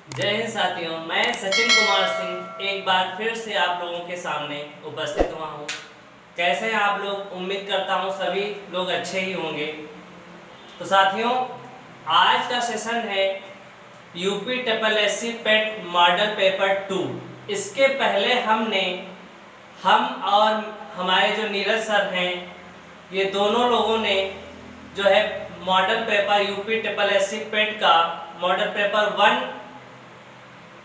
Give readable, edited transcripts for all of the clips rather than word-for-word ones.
जय हिंद साथियों, मैं सचिन कुमार सिंह एक बार फिर से आप लोगों के सामने उपस्थित हुआ हूँ। कैसे हैं आप लोग? उम्मीद करता हूँ सभी लोग अच्छे ही होंगे। तो साथियों, आज का सेशन है यूपी ट्रिपल एससी पेट मॉडल पेपर 2। इसके पहले हम और हमारे जो नीरज सर हैं, ये दोनों लोगों ने जो है model paper UP triple SC पेट का मॉडल पेपर 1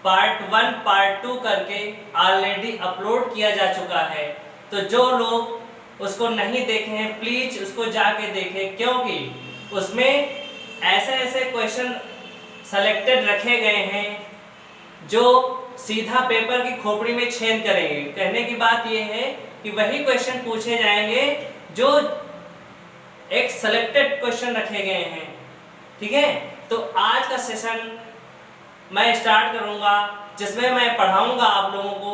पार्ट 1 पार्ट 2 करके ऑलरेडी अपलोड किया जा चुका है। तो जो लोग उसको नहीं देखे हैं प्लीज उसको जाके देखें, क्योंकि उसमें ऐसे ऐसे क्वेश्चन सेलेक्टेड रखे गए हैं जो सीधा पेपर की खोपड़ी में छेद करेंगे। कहने की बात यह है कि वही क्वेश्चन पूछे जाएंगे जो एक सेलेक्टेड क्वेश्चन रखे गए हैं। ठीक है, तो आज का सेशन मैं स्टार्ट करूंगा जिसमें मैं पढ़ाऊंगा आप लोगों को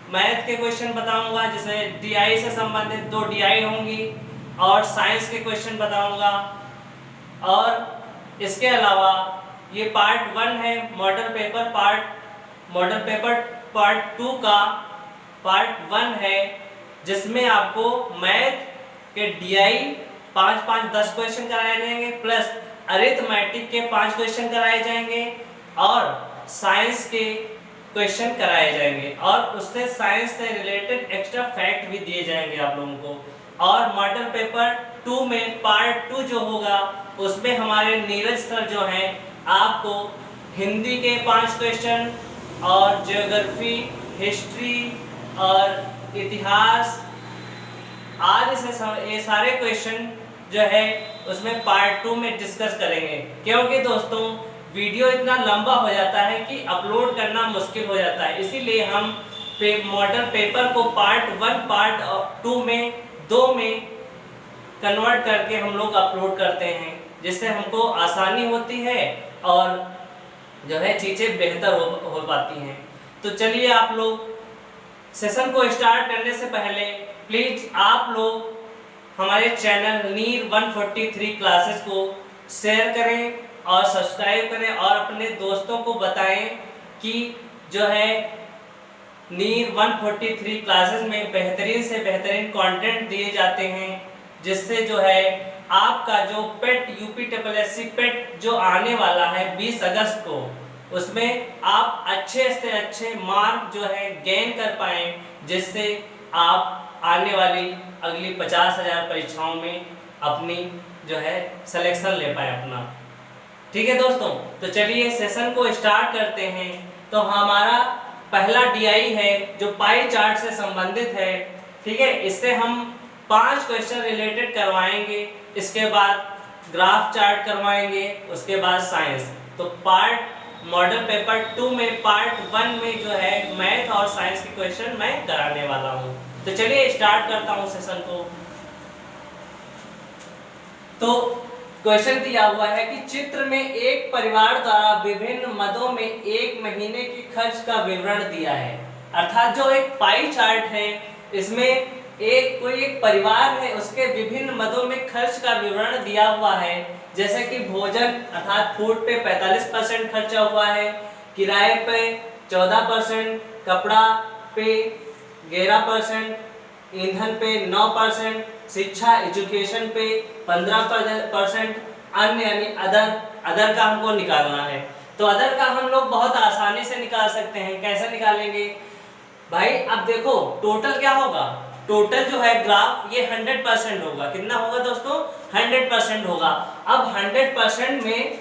मैथ के क्वेश्चन बताऊंगा, जिसमें डीआई से संबंधित 2 डीआई होंगी, और साइंस के क्वेश्चन बताऊंगा। और इसके अलावा ये पार्ट 1 है मॉडल पेपर पार्ट 2 का पार्ट 1 है, जिसमें आपको मैथ के डीआई 5-5-10 क्वेश्चन कराए जाएंगे, प्लस अरिथमेटिक के 5 क्वेश्चन कराए जाएंगे और साइंस के क्वेश्चन कराए जाएंगे, और उससे साइंस से रिलेटेड एक्स्ट्रा फैक्ट भी दिए जाएंगे आप लोगों को। और मॉडल पेपर 2 में पार्ट 2 जो होगा उसमें हमारे नीरज सर जो हैं आपको हिंदी के 5 क्वेश्चन और ज्योग्राफी, हिस्ट्री और इतिहास आदि से ये सारे क्वेश्चन जो है उसमें पार्ट 2 में डिस्कस करेंगे। क्योंकि दोस्तों वीडियो इतना लंबा हो जाता है कि अपलोड करना मुश्किल हो जाता है, इसीलिए हम मॉडल पेपर को पार्ट 1 पार्ट 2 में 2 में कन्वर्ट करके हम लोग अपलोड करते हैं, जिससे हमको आसानी होती है और जो है चीज़ें बेहतर हो पाती हैं। तो चलिए, आप लोग सेशन को स्टार्ट करने से पहले प्लीज आप लोग हमारे चैनल नीर 143 क्लासेस को शेयर करें और सब्सक्राइब करें, और अपने दोस्तों को बताएं कि जो है नीर 143 क्लासेस में बेहतरीन से बेहतरीन कंटेंट दिए जाते हैं, जिससे जो है आपका जो पेट यूपी ट्रिपल एससी पेट जो आने वाला है 20 अगस्त को, उसमें आप अच्छे से अच्छे मार्क जो है गेन कर पाएँ, जिससे आप आने वाली अगली 50,000 परीक्षाओं में अपनी जो है सिलेक्शन ले पाए अपना। ठीक है दोस्तों, तो चलिए सेशन को स्टार्ट करते हैं। तो हमारा पहला डीआई है जो पाई चार्ट से संबंधित है। ठीक है, इससे हम 5 क्वेश्चन रिलेटेड करवाएंगे, इसके बाद ग्राफ चार्ट करवाएंगे, उसके बाद साइंस। तो पार्ट मॉडल पेपर 2 में पार्ट 1 में जो है मैथ और साइंस के क्वेश्चन मैं कराने वाला हूँ। तो चलिए स्टार्ट करता हूँ सेशन को। तो क्वेश्चन दिया हुआ है कि चित्र में एक परिवार द्वारा विभिन्न मदों में 1 महीने की खर्च का विवरण दिया है। अर्थात जो एक पाई चार्ट है, इसमें कोई एक परिवार है, उसके विभिन्न मदों में खर्च का विवरण दिया हुआ है। जैसे कि भोजन अर्थात फूड पे 45% खर्चा हुआ है, किराए पे 14%, कपड़ा पे 11%, ईंधन पे 9%, शिक्षा एजुकेशन पे 15%, अन्य यानी अदर का हमको निकालना है। तो अदर का हम लोग बहुत आसानी से निकाल सकते हैं। कैसे निकालेंगे भाई? अब देखो टोटल क्या होगा, टोटल जो है ग्राफ ये 100% होगा। कितना होगा दोस्तों? 100% होगा। अब 100% में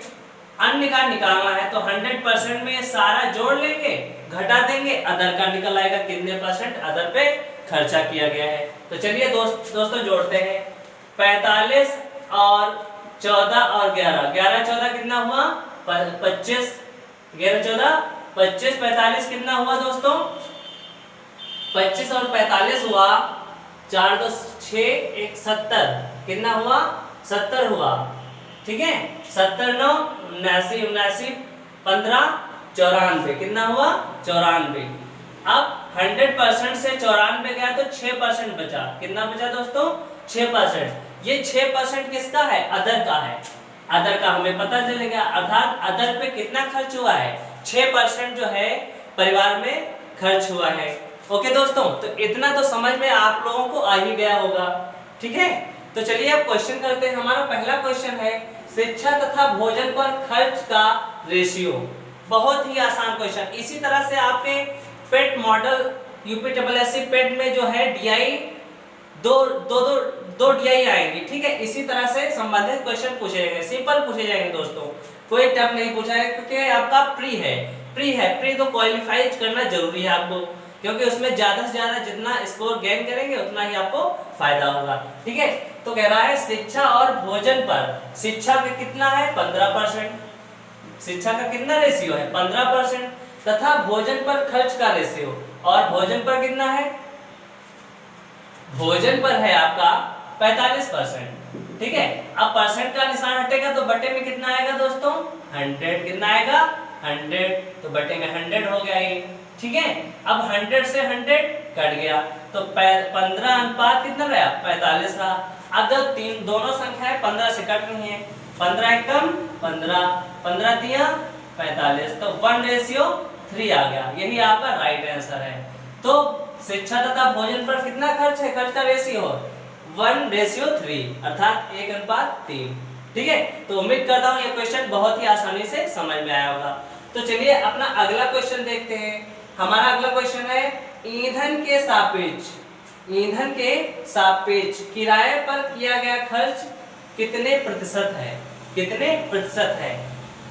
अन्य का निकालना है, तो 100% में सारा जोड़ लेंगे, घटा देंगे, अदर का निकल आएगा कितने परसेंट अदर पे खर्चा किया गया है। तो चलिए दोस्तों जोड़ते हैं। 45 और 14 और 11, 11 14 कितना हुआ? 25, 11 14 25, 45 कितना हुआ दोस्तों? 25 और 45 हुआ, 4 2 6 1 70, कितना हुआ? 70 हुआ। ठीक है, 70 9 79 79 15 94, कितना हुआ? 94। अब 100% से 94 गया तो 6% बचा। कितना बचा दोस्तों? 6%। ये 6% किसका है? अदर का है। अदर का हमें पता चलेगा, अर्थात अदर पे कितना खर्च हुआ है, 6% जो है परिवार में खर्च हुआ है। ओके दोस्तों, तो इतना तो समझ में आप लोगों को आ ही गया होगा। ठीक है, तो चलिए अब क्वेश्चन करते हैं। हमारा पहला क्वेश्चन है शिक्षा तथा भोजन पर खर्च का रेशियो। बहुत ही आसान क्वेश्चन। इसी तरह से आपके पेट मॉडल यूपीएससी पेट में जो है डीआई दो डीआई आएंगी। ठीक है, इसी तरह से संबंधित क्वेश्चन पूछे जाएंगे, सिंपल पूछे जाएंगे दोस्तों, कोई टफ नहीं पूछा है, क्योंकि आपका प्री तो क्वालिफाई करना जरूरी है आपको, क्योंकि उसमें ज्यादा से ज्यादा जितना स्कोर गेन करेंगे उतना ही आपको फायदा होगा। ठीक है, तो कह रहा है शिक्षा और भोजन पर, शिक्षा का कितना है 15%, शिक्षा का कितना रेशियो है 15%, तथा भोजन पर खर्च का रेशियो, और भोजन पर कितना है, भोजन पर है आपका 45%। ठीक है, अब परसेंट का निशान हटेगा तो बटे में कितना आएगा दोस्तों 100, कितना आएगा 100, तो बटे में 100 हो गया ये। ठीक है, अब 100 से 100 कट गया तो 15 अनुपात कितना रहा 45 रहा। अब जब दोनों संख्याएं 15 से कट रही हैं, 15 एकम 15, 15 दिया 45, तो 1:3 आ गया। यही आपका राइट आंसर है। तो शिक्षा तथा भोजन पर कितना खर्च है, खर्च का रेशियो 1:3, अर्थात 1:3। ठीक है, तो उम्मीद करता हूँ ये क्वेश्चन बहुत ही आसानी से समझ में आया होगा। तो चलिए अपना अगला क्वेश्चन देखते हैं। हमारा अगला क्वेश्चन है ईंधन के सापेक्ष किराए पर किया गया खर्च कितने प्रतिशत है, कितने प्रतिशत है।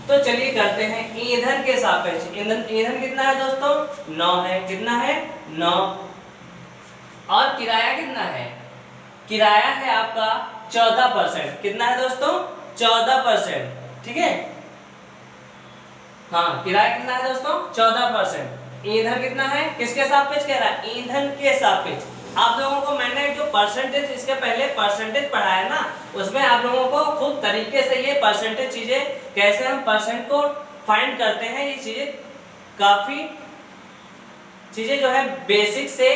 तो चलिए करते हैं ईंधन के सापेक्ष। ईंधन कितना है दोस्तों 9 है, कितना है 9, और किराया कितना है, किराया है आपका 14%, कितना है दोस्तों 14%। ठीक है, हाँ किराया कितना है दोस्तों 14%। ईंधन कितना है, किसके सापेक्ष कह रहा है, ईंधन के सापेक्ष। आप लोगों को मैंने जो परसेंटेज इसके पहले परसेंटेज पढ़ाया ना, उसमें आप लोगों को खूब तरीके से ये परसेंटेज चीजें कैसे हम परसेंट को फाइंड करते हैं, ये चीजें काफी चीजें जो है बेसिक से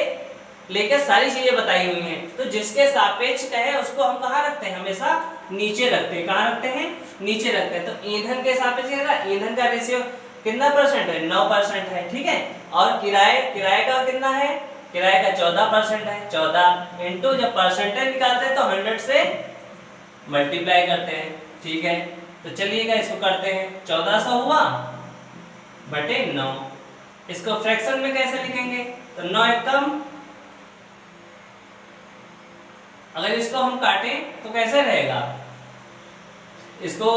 लेकर सारी चीजें बताई हुई हैं। तो जिसके सापेक्ष कहे उसको हम कहाँ रखते हैं, हमेशा नीचे रखते हैं। कहाँ रखते हैं, नीचे रखते हैं। तो ईंधन के सापेक्ष ईंधन का रेशियो कितना परसेंट है 9% है। ठीक है, और किराए का कितना है, किराए का 14% है। 14 इंटू जब परसेंटेज निकालते हैं तो 100 से मल्टीप्लाई करते हैं। ठीक है, तो चलिएगा इसको करते हैं, 1400 हुआ बटे 9। इसको फ्रैक्शन में कैसे लिखेंगे, तो 9 एकम, अगर इसको हम काटें तो कैसे रहेगा, इसको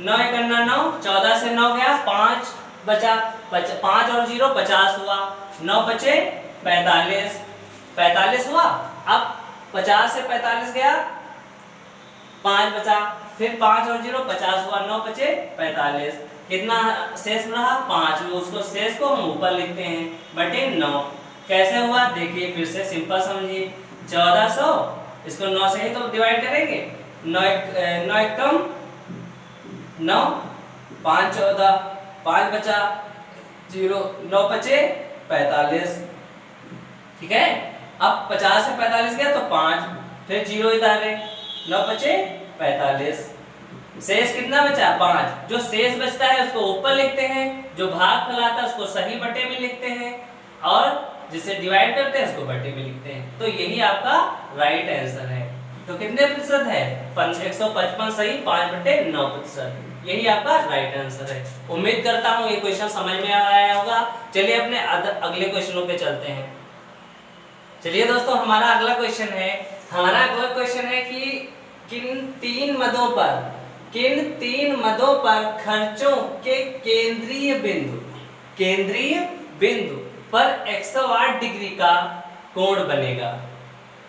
9 एकम 9, 14 से 9 गया 5 बचा, 5 और 0 50 हुआ, 9 बचे 45, 45 हुआ। अब 50 से 45 गया 5 बचा, फिर 5 और 0 50 हुआ, 9 बचे 45, कितना शेष रहा 5। उसको शेष को हम ऊपर लिखते हैं बटे 9। कैसे हुआ देखिए, फिर से सिंपल समझिए, 1400 इसको 9 से ही तो डिवाइड करेंगे, 9 एकम 9, 5 14, 5 बचा 0, 9 बचे 45। ठीक है, अब 50 से 45 गया तो 5, फिर 0 इधर है, 9 बचे 45, शेष कितना बचा 5। जो शेष बचता है उसको ऊपर लिखते हैं, जो भाग फैलाता है उसको सही बटे में लिखते हैं, और जिसे डिवाइड करते हैं उसको बटे में लिखते हैं। तो यही आपका राइट आंसर है। तो कितने प्रतिशत है 155 सही, 5/9%, यही आपका राइट आंसर है। उम्मीद करता हूँ ये क्वेश्चन समझ में आया होगा। चलिए अपने अगले क्वेश्चनों पे चलते हैं। चलिए दोस्तों, हमारा अगला क्वेश्चन है कि किन तीन मदों पर खर्चों के केंद्रीय बिंदु पर 108 डिग्री का कोण बनेगा,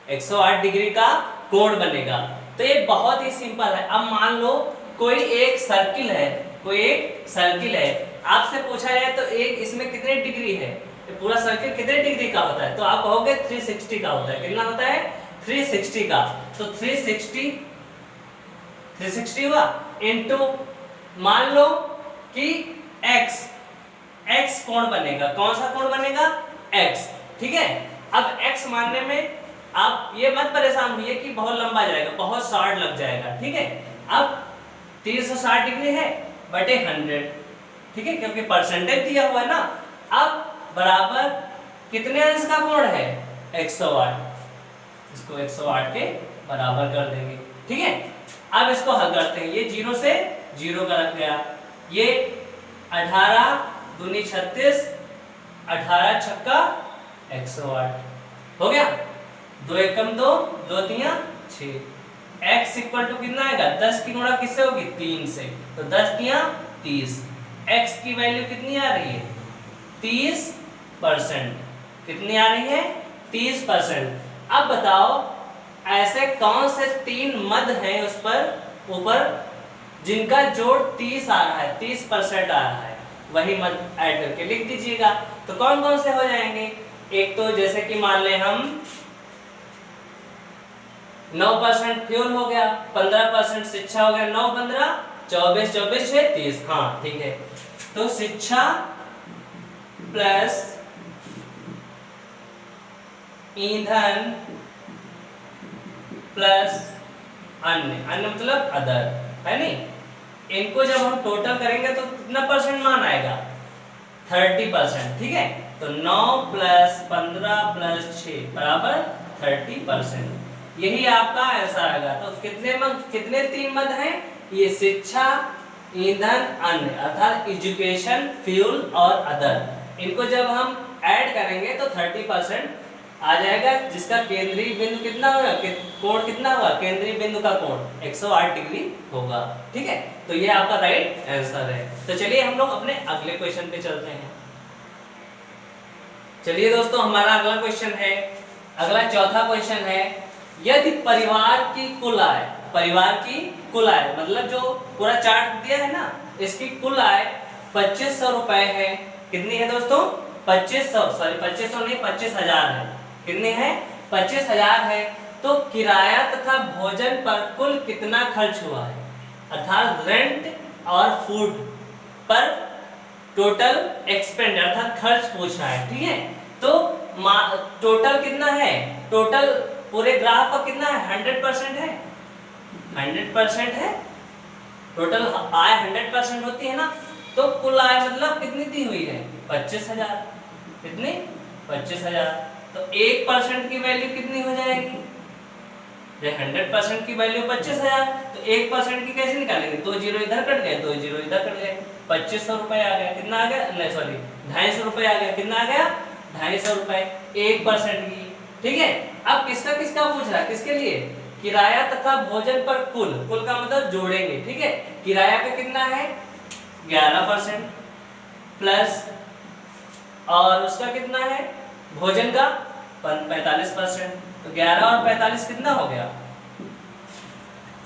108 डिग्री का कोण बनेगा। तो ये बहुत ही सिंपल है। अब मान लो कोई एक सर्किल है, आपसे पूछा जाए तो एक इसमें कितने डिग्री है, पूरा सर्किल कितने डिग्री का होता है, तो आप कहोगे 360 का होता है। कितना होता है 360 का। तो 360 हुआ इनटू, मान लो कि x कोण बनेगा। कौन सा कोण बनेगा x। ठीक है, अब x मानने में आप ये मत परेशान हुइए कि बहुत लंबा जाएगा, बहुत शॉर्ट लग जाएगा। ठीक है, अब 360 डिग्री है बटे 100, ठीक है, क्योंकि परसेंटेज दिया हुआ है ना। अब बराबर कितने अंश का कोण है 108, इसको 108 के बराबर कर देंगे, ठीक है। अब इसको हल करते हैं, ये 0 से 0 का रख गया, ये 18 दूनी 36, 18 छक्का 108 हो गया, 2 एकम 2, 2 तिया 6। x इक्वल टू कितना आएगा, 10 की गुणा किससे होगी 3 से, तो 10 तिया 30। x की वैल्यू कितनी आ रही है 30%, कितनी आ रही है 30%। अब बताओ ऐसे कौन से 3 मद हैं उस पर ऊपर जिनका जोड़ 30 आ रहा है, 30% आ रहा है, वही मद ऐड करके लिख दीजिएगा। तो कौन कौन से हो जाएंगे, एक तो जैसे कि मान ले हम 9% फ्यूल हो गया, 15% शिक्षा हो गया, 9 15 24 24 6 30, हाँ ठीक है। तो शिक्षा प्लस ईंधन प्लस अन्य, अन्य मतलब अदर, है नहीं, इनको जब हम टोटल करेंगे तो कितना परसेंट मान आएगा 30%, ठीक है। तो 9 प्लस 15 प्लस 6 बराबर 30%, यही आपका आंसर आएगा। तो कितने 3 मद हैं, ये शिक्षा, ईंधन, अन्य अर्थात एजुकेशन, फ्यूल और अदर, इनको जब हम ऐड करेंगे तो 30% आ जाएगा, जिसका केंद्रीय बिंदु कितना होगा, कोण कितना होगा, केंद्रीय बिंदु का कोण 108 डिग्री होगा, ठीक है। तो ये आपका राइट आंसर है। तो चलिए हम लोग अपने अगले क्वेश्चन पे चलते हैं। चलिए दोस्तों, हमारा अगला क्वेश्चन है, अगला चौथा क्वेश्चन है, यदि परिवार की कुल आय, परिवार की कुल आय मतलब जो पूरा चार्ट दिया है ना, इसकी कुल आय 2500 रुपए है। कितनी है दोस्तों, 2500 नहीं 25,000 है। कितने हैं, 25,000 है। तो किराया तथा भोजन पर कुल कितना खर्च हुआ है, अर्थात रेंट और फूड पर टोटल एक्सपेंड अर्थात खर्च पूछा है, ठीक है। तो टोटल कितना है, टोटल पूरे ग्राफ का कितना है 100% है, 100% है, टोटल आय 100% होती है ना। तो कुल आय मतलब कितनी दी हुई है 25,000, कितनी 25,000। तो 1% की वैल्यू कितनी हो जाएगी, जब 100% की वैल्यू 25,000 तो 1% की कैसे निकालेंगे, 2 जीरो इधर कट गए, 2 जीरो इधर कट गए, 2500 रुपए आ गया, कितना आ गया, नहीं सॉरी 250 रुपए आ गया, कितना आ गया 250 रुपए 1% की, ठीक है। अब किसका किसका पूछ रहा है, किसके लिए, किराया तथा भोजन पर कुल, कुल का मतलब जोड़ेंगे, ठीक है। किराया का कितना है 11% प्लस, और उसका कितना है भोजन का 45%, तो 11 और 45 कितना हो गया,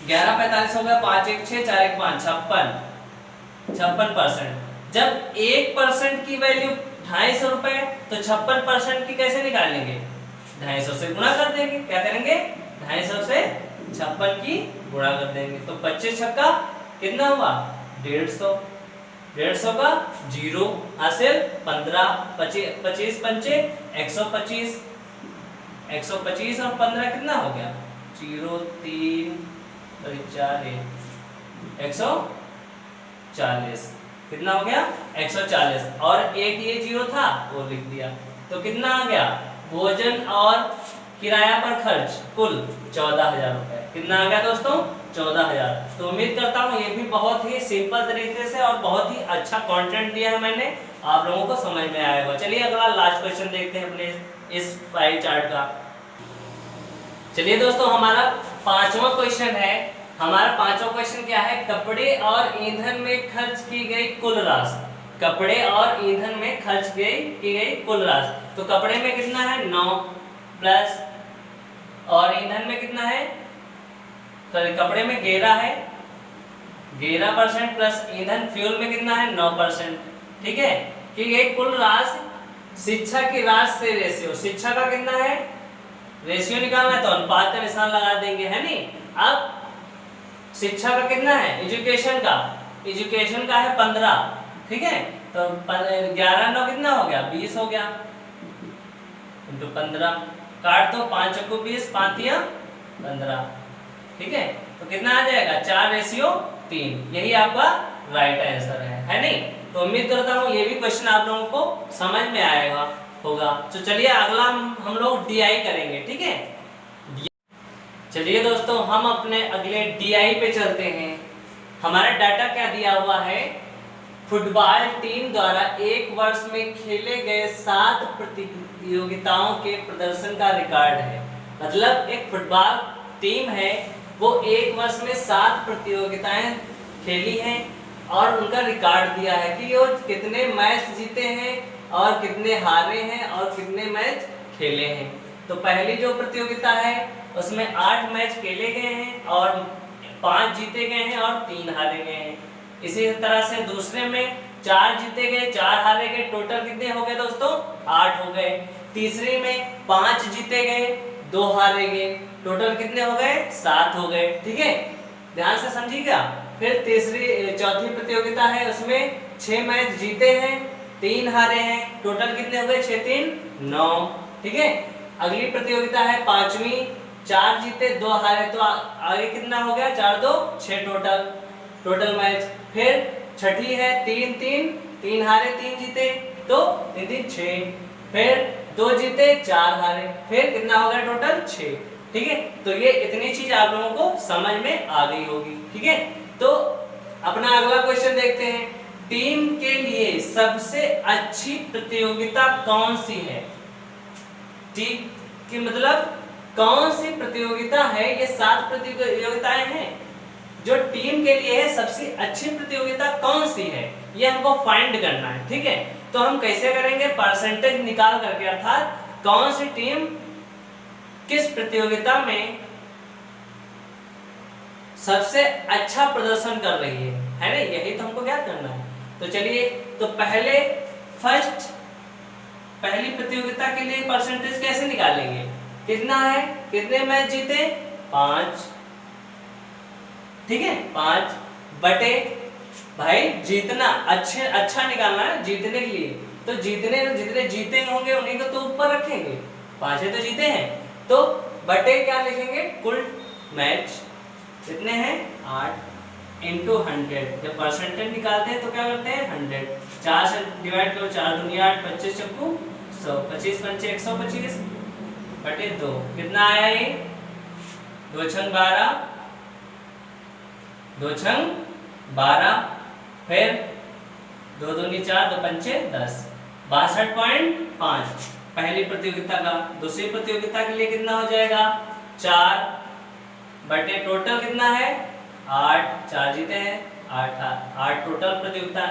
11 45 हो गया, 5 1 6 4 1 5 56%। जब 1% की वैल्यू 250 रुपए, तो 56% की कैसे निकालेंगे, 250 से गुणा कर देंगे, क्या करेंगे 250 से 56 की गुणा कर देंगे, तो 25 छक्का कितना हुआ 150, 150 का जीरो हासिल 15 25 पंचे 125, 125 और 15 कितना हो गया 0 3 4 140, कितना हो गया 140, और एक ये जीरो था वो लिख दिया, तो कितना आ गया भोजन और किराया पर खर्च कुल 14,000 रुपए, कितना आ गया दोस्तों 14,000। तो उम्मीद करता हूँ ये भी बहुत ही सिंपल तरीके से और बहुत ही अच्छा कंटेंट दिया है मैंने, आप लोगों को समझ में आया होगा। चलिए अगला लास्ट क्वेश्चन देखते हैं अपने इस पाई चार्ट का। चलिए दोस्तों, हमारा 5वां क्वेश्चन है, हमारा 5वां क्वेश्चन क्या है, कपड़े और ईंधन में खर्च की गई कुल राशि, कपड़े और ईंधन में खर्च की गई कुल राशि। तो कपड़े में कितना है 9 प्लस, और ईंधन में कितना है, सॉरी कपड़े में 11 है, 11% प्लस ईंधन फ्यूल में कितना है 9%, ठीक है। कि ये कुल राशि शिक्षा की राशि से रेशियो, शिक्षा का कितना है रेशियो निकालना है तो अनुपात का निशान लगा देंगे, है नहीं। अब शिक्षा का कितना है एजुकेशन का है 15, ठीक है। तो 11 9 कितना हो गया 20 हो गया, इंटू 15 काट दो, 5 को 20 5 15, ठीक है। तो कितना आ जाएगा 4:3। यही आपका राइट आंसर है नहीं? तो उम्मीद करता हूँ ये भी क्वेश्चन आप लोगों को समझ में आएगा होगा। तो चलिए अगला हम लोग DI करेंगे, ठीक है। चलिए दोस्तों हम अपने अगले DI पे चलते हैं। हमारा डाटा क्या दिया हुआ है, फुटबॉल टीम द्वारा एक वर्ष में खेले गए 7 प्रतियोगिताओं के प्रदर्शन का रिकॉर्ड है। मतलब एक फुटबॉल टीम है, वो एक वर्ष में 7 प्रतियोगिताएं खेली हैं और उनका रिकॉर्ड दिया है कि वो कितने मैच जीते हैं और कितने हारे हैं और कितने मैच खेले हैं। तो पहली जो प्रतियोगिता है उसमें 8 मैच खेले गए हैं और 5 जीते गए हैं और 3 हारे गए हैं। इसी तरह से दूसरे में 4 जीते गए 4 हारे गए, टोटल कितने हो गए दोस्तों 8 हो गए। तीसरी में 5 जीते गए 2 हारे गए, टोटल कितने हो गए 7 हो गए, ठीक है, ध्यान से समझिएगा। फिर चौथी प्रतियोगिता है उसमें 6 मैच जीते हैं 3 हारे हैं, टोटल कितने हो गए 6 3 9, ठीक है। अगली प्रतियोगिता है 5वीं, 4 जीते 2 हारे, तो आगे कितना हो गया 4 2 6 टोटल मैच। फिर छठी है 3 3 3 हारे 3 जीते, तो 3 3 6, फिर 2 जीते 4 हारे, फिर कितना हो गया टोटल 6, ठीक है। तो ये इतनी चीज आप लोगों को समझ में आ गई होगी, ठीक है। तो अपना अगला क्वेश्चन देखते हैं, टीम के लिए सबसे अच्छी प्रतियोगिता कौन सी है। टीम की मतलब कौन सी प्रतियोगिता है, ये 7 प्रतियोगिताएं हैं, जो टीम के लिए है सबसे अच्छी प्रतियोगिता कौन सी है, ये हमको फाइंड करना है, ठीक है। तो हम कैसे करेंगे, परसेंटेज निकाल करके, अर्थात कौन सी टीम किस प्रतियोगिता में सबसे अच्छा प्रदर्शन कर रही है ना, यही तो हमको ज्ञात करना है। तो चलिए, तो पहली प्रतियोगिता के लिए परसेंटेज कैसे निकालेंगे, कितना है, कितने मैच जीते 5, ठीक है, 5 बटे, भाई जीतना अच्छा निकालना है जीतने के लिए, तो जितने जीते होंगे उन्हीं को तो ऊपर रखेंगे, 5 तो जीते हैं, तो बटे क्या लिखेंगे, कुल मैच कितने हैं 8 इंटू 100। जब परसेंटेज निकालते हैं तो क्या करते हैं 100, 4 से डिवाइड करो, 4 दूनी 8, 25 चक्कू 100, 25 पंचे 125 बटे 2, कितना आया ये 2 छंग 12, 2 छंग 12, फिर 2 दूनी 4, 2 पंचे 10, 62.5 पहली प्रतियोगिता का। दूसरी प्रतियोगिता के लिए कितना हो जाएगा 4 बटे टोटल कितना है 8, 4 जीते हैं 8 टोटल प्रतियोगिता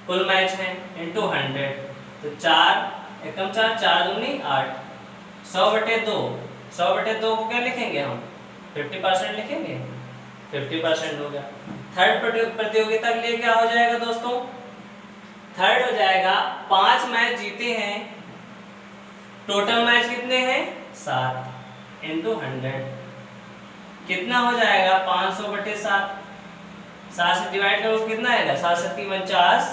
कुल मैच है इंटू 100, तो 4 एकम 4, 4 दूनी 8, 100 बटे 2, 100 बटे 2 को क्या लिखेंगे हम 50% लिखेंगे, 50% हो गया। थर्ड प्रतियोगिता के लिए क्या हो जाएगा दोस्तों, थर्ड हो जाएगा 5 मैच जीते हैं, टोटल मैच कितने हैं 7 इंटू 100, कितना हो जाएगा 500 बटे 7, 7 से डिवाइड करो कितना आएगा, 7 7 49,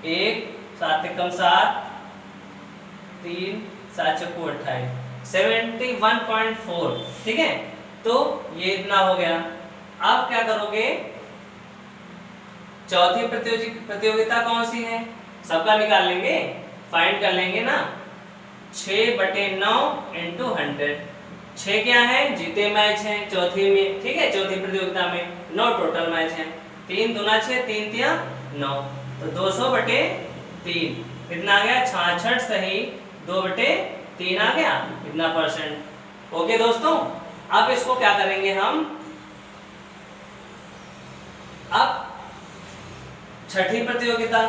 1 7 एकम 7, 3 7 चक्कू 28, 71.4, ठीक है। तो ये इतना हो गया। अब क्या करोगे, चौथी प्रतियोगिता कौन सी है, सबका निकाल लेंगे, फाइंड कर लेंगे ना, 6 बटे 9 इंटू 100, 6 क्या है जीते मैच हैं चौथी में, ठीक है, चौथी प्रतियोगिता में 9 टोटल मैच हैं, 3 दूना 6, 3 तिया 9, तो 200 बटे 3 कितना आ गया 66 सही 2 बटे 3 आ गया, कितना परसेंट। ओके दोस्तों, अब इसको क्या करेंगे हम, अब छठी प्रतियोगिता,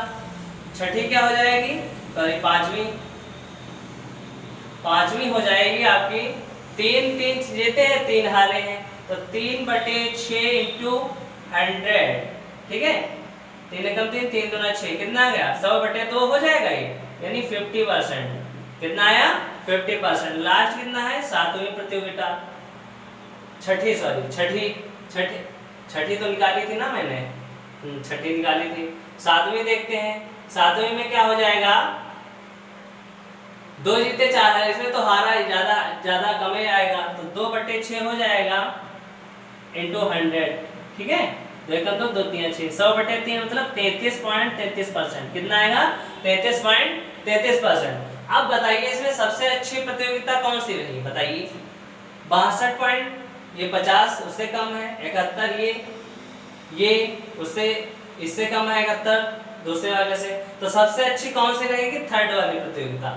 छठी क्या हो जाएगी, सॉरी पांचवी हो जाएगी आपकी, 3 जीते हैं 3 हारे हैं, तो 3 बटे 6 इंटू 100, ठीक है, 3 एकम 3, 3 दूना 6, कितना आ गया 100 बटे 2 हो जाएगा ये, यानी 50%, कितना आया 50%। लास्ट कितना है 7वीं प्रतियोगिता, छठी तो निकाली थी ना मैंने, छठी निकाली थी। 7वीं देखते हैं, 7वीं में क्या हो जाएगा, 2 जीते 4 हारे, इसमें तो हारा ज्यादा कम ही आएगा, तो 2 बटे 6 हो जाएगा, इंटू 100, ठीक है। 2 एकम 2, 2 3 6, 100/3 मतलब 33.33%। कितना आएगा? 33.33%। अब बताइए इसमें सबसे अच्छी प्रतियोगिता कौन सी रही, बताइए। 62 पॉइंट, ये 50 उससे कम है, 71 ये उससे इससे कम है 71 दूसरे वाले से। तो सबसे अच्छी कौन सी रहेगी? थर्ड वाली प्रतियोगिता।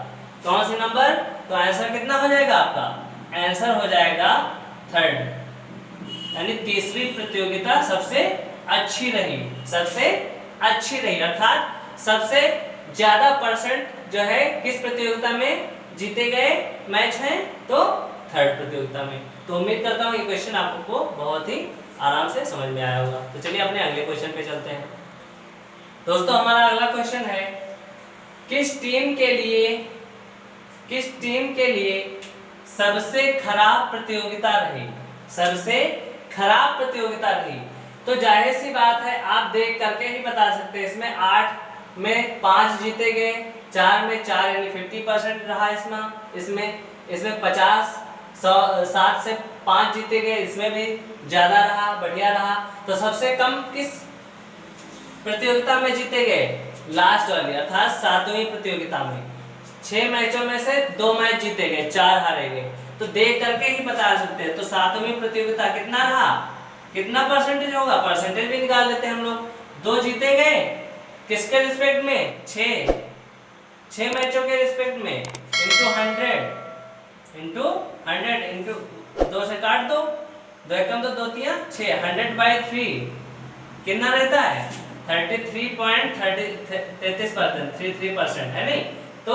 कौन सी नंबर? तो आंसर कितना हो जाएगा आपका? आंसर हो जाएगा थर्ड, यानी तीसरी प्रतियोगिता सबसे अच्छी रही, सबसे अच्छी रही, अर्थात सबसे ज्यादा परसेंट जो है किस प्रतियोगिता में जीते गए मैच हैं? तो थर्ड प्रतियोगिता में। तो उम्मीद करता हूँ ये क्वेश्चन आपको बहुत ही आराम से समझ में आया होगा। तो चलिए अपने अगले क्वेश्चन पे चलते हैं। दोस्तों हमारा अगला क्वेश्चन है, किस टीम के लिए सबसे खराब प्रतियोगिता रही? सबसे खराब प्रतियोगिता रही। तो जाहिर सी बात है आप देख करके ही बता सकते हैं। इसमें 8 में 5 जीते गए, 4 में 4 यानी 50% रहा इसमें 50 7 से 5 जीते गए, इसमें भी ज्यादा रहा, बढ़िया रहा। तो सबसे कम किस प्रतियोगिता में जीते गए? लास्ट वाली, अर्थात 7वीं प्रतियोगिता में। 6 मैचों में से 2 मैच जीते गए, 4 हारे गए। तो देख करके ही बता सकते हैं। तो 7वीं प्रतियोगिता कितना रहा, कितना परसेंटेज होगा? परसेंटेज भी निकाल लेते हैं हम लोग। 2 जीते गए किसके रिस्पेक्ट में? 6 मैचों के रिस्पेक्ट में, इंटू 100 इंटू 2 से काट दो, 2 एकम 2, 2 3 6, 100/3 कितना रहता है? 33% है नहीं। तो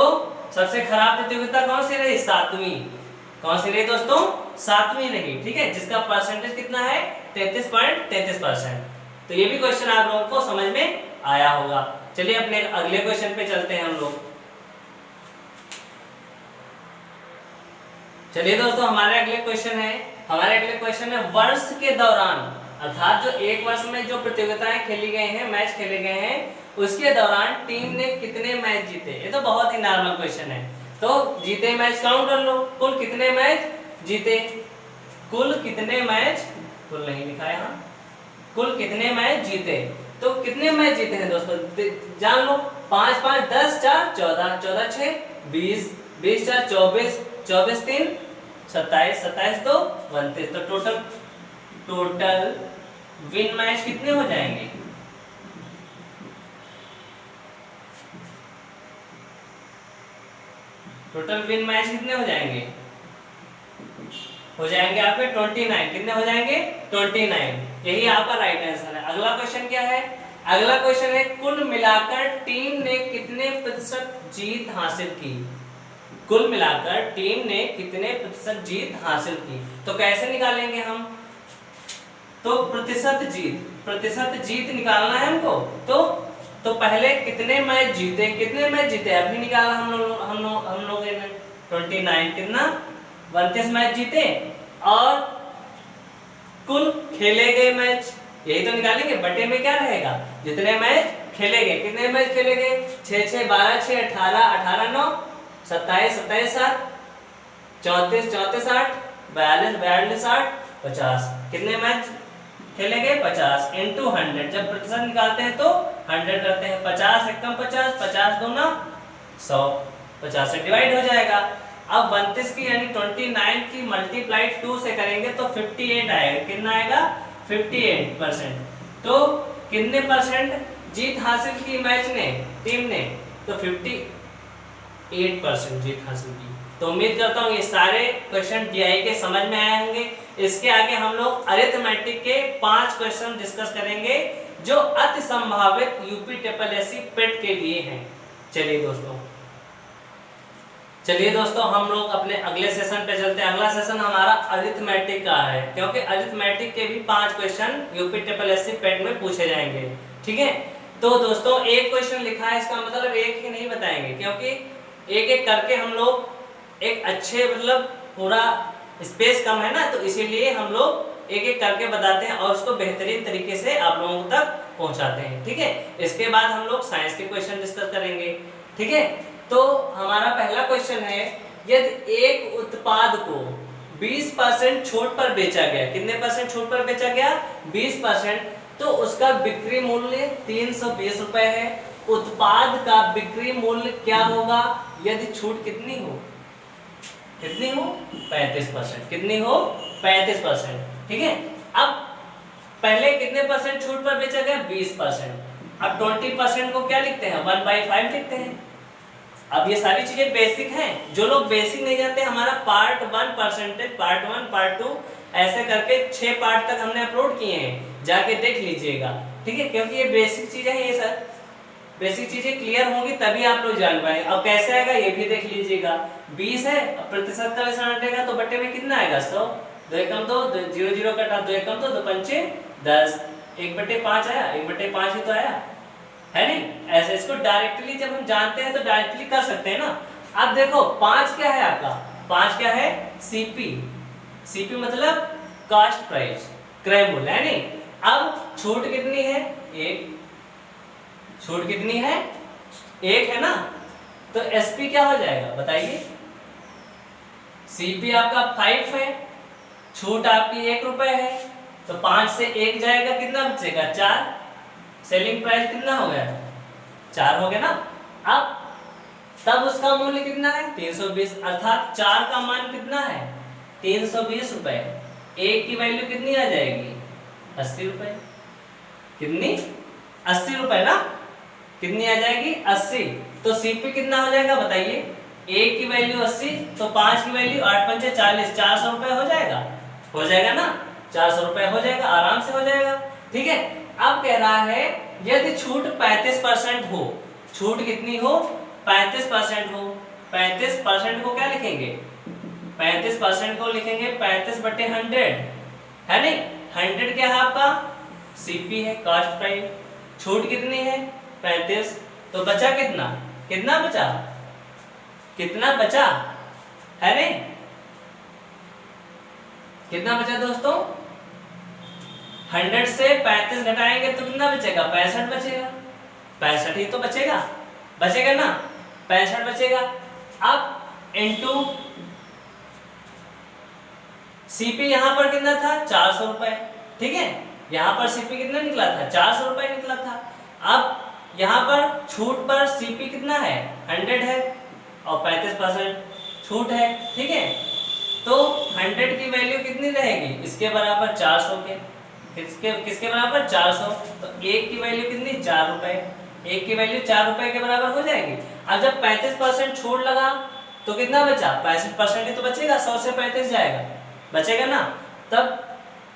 सबसे खराब प्रतियोगिता कौन सी रही? 7वीं। कौन सी रही दोस्तों? 7वीं रही, ठीक है, जिसका परसेंटेज कितना है? 33.33%। तो ये भी क्वेश्चन आप लोगों को समझ में आया होगा। चलिए अपने अगले क्वेश्चन पे चलते हैं हम लोग। चलिए दोस्तों हमारे अगले क्वेश्चन है वर्ष के दौरान, अर्थात जो एक वर्ष में जो प्रतियोगिताएं खेली गई हैं, मैच खेले गए हैं, उसके दौरान टीम ने कितने मैच जीते? ये तो बहुत ही नॉर्मल क्वेश्चन है। तो जीते मैच काउंट कर लो, कुल कितने मैच जीते, कुल कितने मैच, कुल नहीं लिखा है यहाँ, कुल कितने मैच जीते। तो कितने मैच जीते हैं दोस्तों जान लो। 5 5 10 4 14, 14 6 20, 20 4 24, 24 3 27, 27 2 29। तो टोटल विन मैच कितने हो जाएंगे? टोटल विन मैच कितने हो जाएंगे? हो जाएंगे आपके 29। कितने हो जाएंगे? 29। यही आपका राइट आंसर है। अगला क्वेश्चन क्या है? अगला क्वेश्चन है, कुल मिलाकर टीम ने कितने प्रतिशत जीत हासिल की? कुल मिलाकर टीम ने कितने प्रतिशत जीत हासिल की? तो कैसे निकालेंगे हम? तो प्रतिशत जीत निकालना है हमको। तो पहले कितने मैच जीते अभी निकाला हम लोग ने 29, कितना 32 मैच जीते, और कुल खेले गए मैच यही तो निकालेंगे। बटे में क्या रहेगा? जितने मैच खेले गए। कितने मैच खेले गए? 6 6 12 6 18 18 9 27 27 7 34 34 8 42 42 8 50। कितने मैच खेले गए? 50 इंटू 100। जब प्रतिशत निकालते हैं तो 100 करते हैं। 50 एकम 50, 50 दूना 100, 50 से डिवाइड हो जाएगा। अब 32 की यानी 29 की मल्टीप्लाइड 2 से करेंगे तो 58 आएगा। कितना आएगा? 58%। तो कितने परसेंट जीत हासिल की मैच ने, टीम ने? तो 58% जीत हासिल की। तो उम्मीद करता हूँ ये सारे क्वेश्चन DI के समझ में आए होंगे। इसके आगे हम लोग अरिथमेटिक के 5 क्वेश्चन डिस्कस करेंगे जो अति संभावित UPSSC पेट के लिए हैं। चलिए दोस्तों हम लोग अपने अगले सेशन पे चलते हैं। अगला सेशन हमारा अरिथमेटिक का है, क्योंकि अरिथमेटिक के भी 5 क्वेश्चन UPSSC पेट में पूछे जाएंगे, ठीक है। तो दोस्तों एक क्वेश्चन लिखा है, इसका मतलब एक ही नहीं बताएंगे, क्योंकि एक एक करके हम लोग एक अच्छे मतलब पूरा स्पेस कम है ना, तो इसीलिए हम लोग एक एक करके बताते हैं और उसको बेहतरीन तरीके से आप लोगों तक पहुंचाते हैं, ठीक है। इसके बाद हम लोग साइंस के क्वेश्चन डिस्कस करेंगे, ठीक है। तो हमारा पहला क्वेश्चन है, यदि एक उत्पाद को 20% छूट पर बेचा गया। कितने परसेंट छूट पर बेचा गया? 20%। तो उसका बिक्री मूल्य 320 रुपए है। उत्पाद का बिक्री मूल्य क्या होगा यदि छूट कितनी हो? कितनी हो? 35%। कितनी हो? 35%। ठीक है। अब पहले कितने परसेंट छूट पर बेचा गया? 20%। अब 20% को क्या लिखते हैं? 1/5 लिखते हैं। अब ये सारी चीजें बेसिक हैं। जो लोग बेसिक नहीं जानते, हमारा पार्ट 1 परसेंटेज, पार्ट 1, पार्ट 2 ऐसे करके 6 पार्ट तक हमने अपलोड किए हैं, जाके देख लीजिएगा। ठीक है, क्योंकि ये बेसिक चीजें हैं। ये सर बेसिक चीजें क्लियर होंगी तभी आप लोग जान पाएंगे। अब कैसे आएगा ये भी देख लीजिएगा। 20 है, अब प्रतिशत का वैसा हटेगा तो बटे में कितना आएगा? 100। 2 एकम 2, 0 0 कटा, 2 एकम 2, 2 पंचे 10, 1/5 आया। 1/5 ही तो आया, है नहीं? ऐसे इसको डायरेक्टली जब हम जानते हैं तो डायरेक्टली कर सकते हैं ना। अब देखो 5 क्या है आपका? 5 क्या है? सीपी। सीपी मतलब कास्ट प्राइस, क्रय मूल्य, है नहीं? अब छूट कितनी है? 1। छूट कितनी है? 1 है ना। तो एसपी क्या हो जाएगा बताइए? सीपी आपका 5 है, छूट आपकी 1 रुपए है, तो 5 से 1 जाएगा, कितना बचेगा? 4। सेलिंग प्राइस कितना हो गया? 4 हो गया ना। अब तब उसका मूल्य कितना है? 320, अर्थात 4 का मान कितना है? 320 रुपए। 1 की वैल्यू कितनी आ जाएगी? 80 रुपए। कितनी? 80 रुपए ना। कितनी आ जाएगी? 80। तो सीपी कितना हो जाएगा बताइए? 1 की वैल्यू 80, तो 5 की वैल्यू 8 पंचे 40, 400 रुपए हो जाएगा। हो जाएगा ना। 400 रुपए हो जाएगा, आराम से हो जाएगा। ठीक है। अब कह रहा है यदि छूट 35% हो। छूट कितनी हो? 35% हो। 35% को क्या लिखेंगे? 35% को लिखेंगे 35/100, है नहीं? 100 क्या है आपका? सीपी है, कास्ट प्राइस। छूट कितनी है? 35। तो बचा कितना? कितना बचा? कितना बचा, है नहीं? कितना बचा दोस्तों? 100 से 35 घटाएंगे तो कितना बचेगा? 65 बचेगा। 65 ही तो बचेगा, बचेगा ना। 65 बचेगा। अब इनटू सीपी यहां पर कितना था? 400 रुपए। ठीक है, यहां पर सीपी कितना निकला था? 400 रुपए निकला था। अब यहां पर छूट पर सीपी कितना है? 100 है और 35% छूट है। ठीक है, तो 100 की वैल्यू कितनी रहेगी? इसके बराबर 400 के। किसके बराबर? 400। तो 1 की वैल्यू कितनी? 4 रुपए। 1 की वैल्यू 4 रुपए के बराबर हो जाएगी। अब जब 35% छूट लगा तो कितना बचा? 65% ही तो बचेगा। 100 से 35 जाएगा, बचेगा ना। तब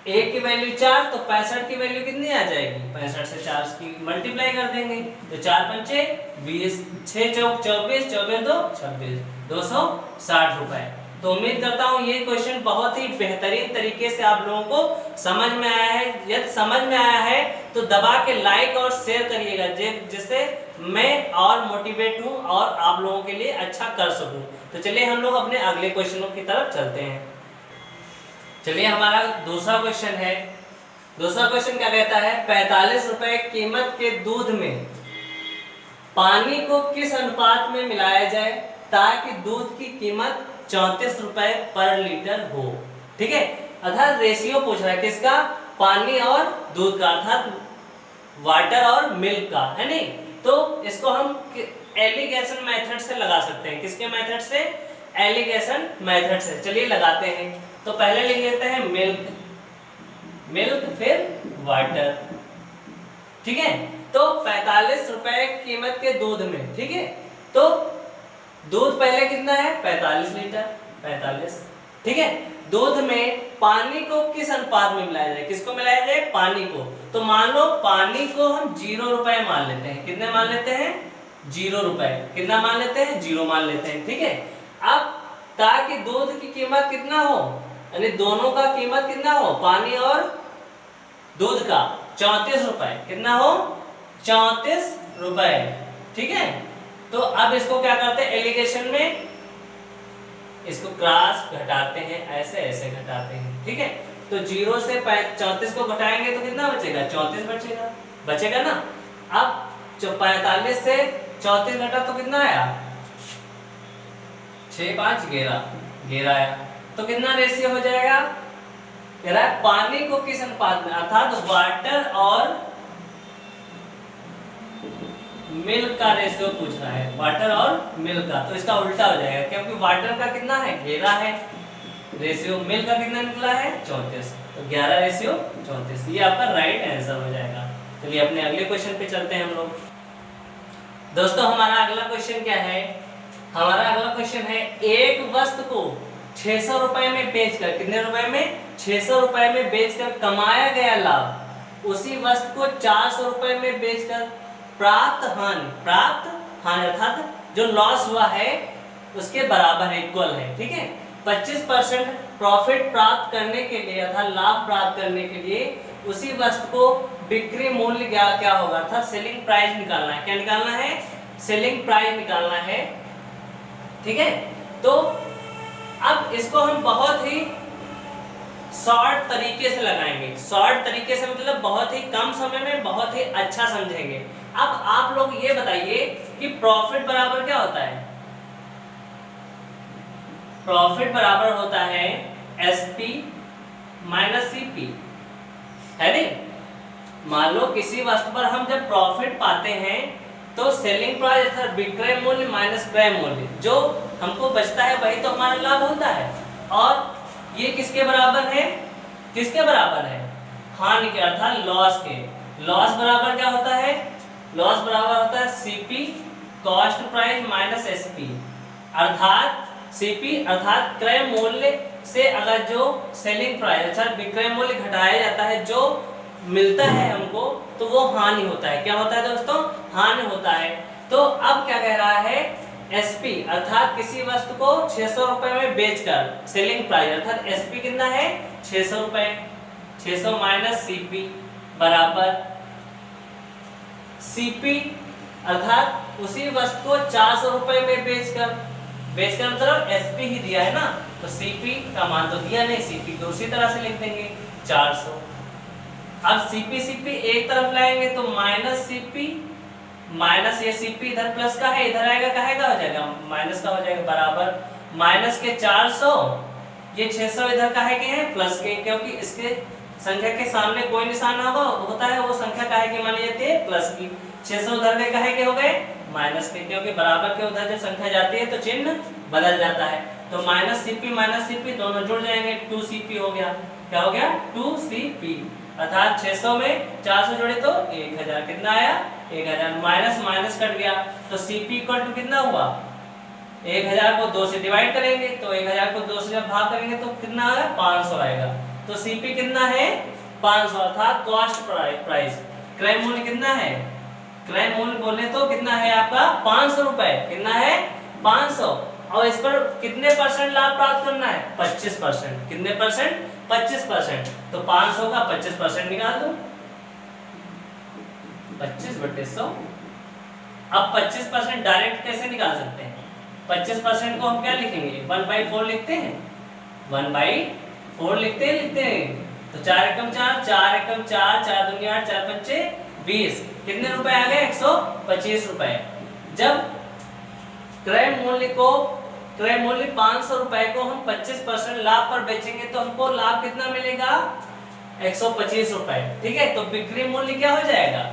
1 की वैल्यू 4, तो 65 की वैल्यू कितनी आ जाएगी? 65 से 4 की मल्टीप्लाई कर देंगे तो 4 पंचे 20, 6 चौक 24, 24 2 26, 260 रुपए। तो उम्मीद करता हूँ ये क्वेश्चन बहुत ही बेहतरीन तरीके से आप लोगों को समझ में आया है। यदि समझ में आया है तो दबा के लाइक और शेयर करिएगा, जिससे मैं और मोटिवेट हूँ और आप लोगों के लिए अच्छा कर सकूँ। तो चलिए हम लोग अपने अगले क्वेश्चनों की तरफ चलते हैं। चलिए हमारा दूसरा क्वेश्चन है। दूसरा क्वेश्चन क्या कहता है? 45 रुपए कीमत के दूध में पानी को किस अनुपात में मिलाया जाए ताकि दूध की कीमत 34 रुपए पर लीटर हो। ठीक है, अर्थात रेशियो पूछ रहा है किसका? पानी और दूध का, अर्थात वाटर और मिल्क का, है नहीं? तो इसको हम एलिगेशन मेथड से लगा सकते हैं। किसके मेथड से? एलिगेशन मेथड से। चलिए लगाते हैं। तो पहले लिख लेते हैं मिल्क, मिल्क फिर वाटर। ठीक है, तो 45 रुपए कीमत के दूध में, ठीक है, तो दूध पहले कितना है? 45 लीटर, 45। ठीक है, दूध में पानी को किस अनुपात में मिलाया जाए? किसको मिलाया जाए? पानी को। तो मान लो पानी को हम 0 रुपए मान लेते हैं। कितने मान लेते हैं? 0 रुपए। कितना मान लेते हैं? 0 मान लेते हैं। ठीक है, अब ताकि दूध की कीमत कितना हो, यानी दोनों का कीमत कितना हो, पानी और दूध का, 34 रुपए। कितना हो? 34 रुपए। ठीक है, तो अब इसको क्या करते हैं? एलिगेशन में इसको क्रॉस घटाते हैं, ऐसे ऐसे घटाते हैं। ठीक है, तो 0 से 34 को घटाएंगे तो कितना बचेगा? 34 बचेगा, बचेगा ना। अब 45 से 34 घटा तो कितना आया? 6 5 11 11 आया। तो कितना रेशियो हो जाएगा, कह रहा है पानी को किस अनुपात में, अर्थात वाटर और मिल्क का रेशियो पूछ रहा है, वाटर और मिल्क का, तो इसका उल्टा हो जाएगा क्योंकि वाटर का कितना है 11 है रेशियो, मिल्क का कितना निकला है 34, तो 11 रेशियो 34, ये आपका राइट आंसर हो जाएगा। चलिए अपने अगले क्वेश्चन पे चलते हैं हम लोग। दोस्तों हमारा अगला क्वेश्चन क्या है, हमारा अगला क्वेश्चन है एक वस्तु को 600 रुपए में बेचकर, कितने रुपए में 600 रुपए में बेचकर कमाया गया लाभ उसी वस्तु को 400 रुपए में बेचकर प्राप्त हानि अर्थात जो लॉस हुआ है उसके बराबर है, इक्वल है, ठीक है। 25% प्रॉफिट प्राप्त करने के लिए अर्थात लाभ प्राप्त करने के लिए उसी वस्तु को बिक्री मूल्य क्या होगा, अर्थात सेलिंग प्राइस निकालना है, क्या निकालना है, सेलिंग प्राइस निकालना है, ठीक है। तो अब इसको हम बहुत ही शॉर्ट तरीके से लगाएंगे, शॉर्ट तरीके से मतलब बहुत ही कम समय में बहुत ही अच्छा समझेंगे। अब आप लोग ये बताइए कि प्रॉफिट बराबर क्या होता है, प्रॉफिट बराबर होता है एसपी माइनस सीपी, है नहीं। मान लो किसी वस्तु पर हम जब प्रॉफिट पाते हैं तो सेलिंग प्राइस अर्थात विक्रय मूल्य माइनस क्रय मूल्य, जो हमको बचता है वही तो हमारा लाभ होता है। और ये किसके बराबर है, किसके बराबर है, हानि के अर्थात लॉस के। लॉस बराबर क्या होता है, लॉस बराबर होता है CP cost price minus SP, अर्थात सीपी अर्थात क्रय मूल्य से अगर जो सेलिंग प्राइस अर्थात विक्रय मूल्य घटाया जाता है, जो मिलता है हमको, तो वो हानि होता है। क्या होता है दोस्तों, हानि होता है। तो अब क्या कह रहा है, एसपी अर्थात किसी वस्तु को 600 रुपए में बेचकर सेलिंग प्राइस अर्थात एसपी कितना है 600 रुपए, 600 माइनस सीपी बराबर सीपी अर्थात उसी वस्तु को 400 रुपए में बेचकर मतलब एसपी ही दिया है ना, तो सीपी का मान तो दिया नहीं, सीपी को उसी तरह से लिख देंगे 400। अब सीपी एक तरफ लाएंगे तो माइनस सीपी माइनस ये सीपी इधर प्लस का है, इधर आएगा काहे का हो जाएगा माइनस का हो जाएगा, बराबर माइनस के 400, ये 600 इधर काहे के हैं प्लस के, क्योंकि इसके संख्या के सामने कोई निशान होता है वो संख्या काहे की मानी जाती है प्लस की। 600 उधर के काहे के हो गए माइनस के, क्योंकि बराबर के उधर जब संख्या जाती है तो चिन्ह बदल जाता है। तो माइनस सीपी दोनों जुड़ जाएंगे, 2cp हो गया, क्या हो गया 2cp, अर्थात 600 में 400 जोड़े तो 1000, कितना आया 1000, माइनस माइनस कट गया, तो cp इक्वल टू कितना हुआ 1000 को 2 से डिवाइड करेंगे, तो 1000 को 2 से जब भाग करेंगे तो कितना आएगा 500 आएगा, तो cp कितना है 500, अर्थात कॉस्ट प्राइस क्रय मूल्य कितना है, क्रय मूल्य बोले तो कितना है आपका 500 रुपए, कितना है 500, और इस पर कितने परसेंट लाभ प्राप्त करना है 25%, कितने परसेंट 25%, तो 500 का 25% निकाल दो 25/100। अब 25% डायरेक्ट कैसे निकाल सकते हैं, 25% को हम क्या लिखेंगे 1/4 लिखते हैं, 1/4 लिखते हैं, तो 4 एकम 4, 4 एकम 4, 4 दूनी 8, 4 पंचे 20, कितने रुपए आ गए 125 रुपए। जब क्रय मूल्य 500 रुपए को हम 25% लाभ पर बेचेंगे तो हमको लाभ कितना मिलेगा 125 रुपए, ठीक है। तो बिक्री मूल्य क्या हो जाएगा,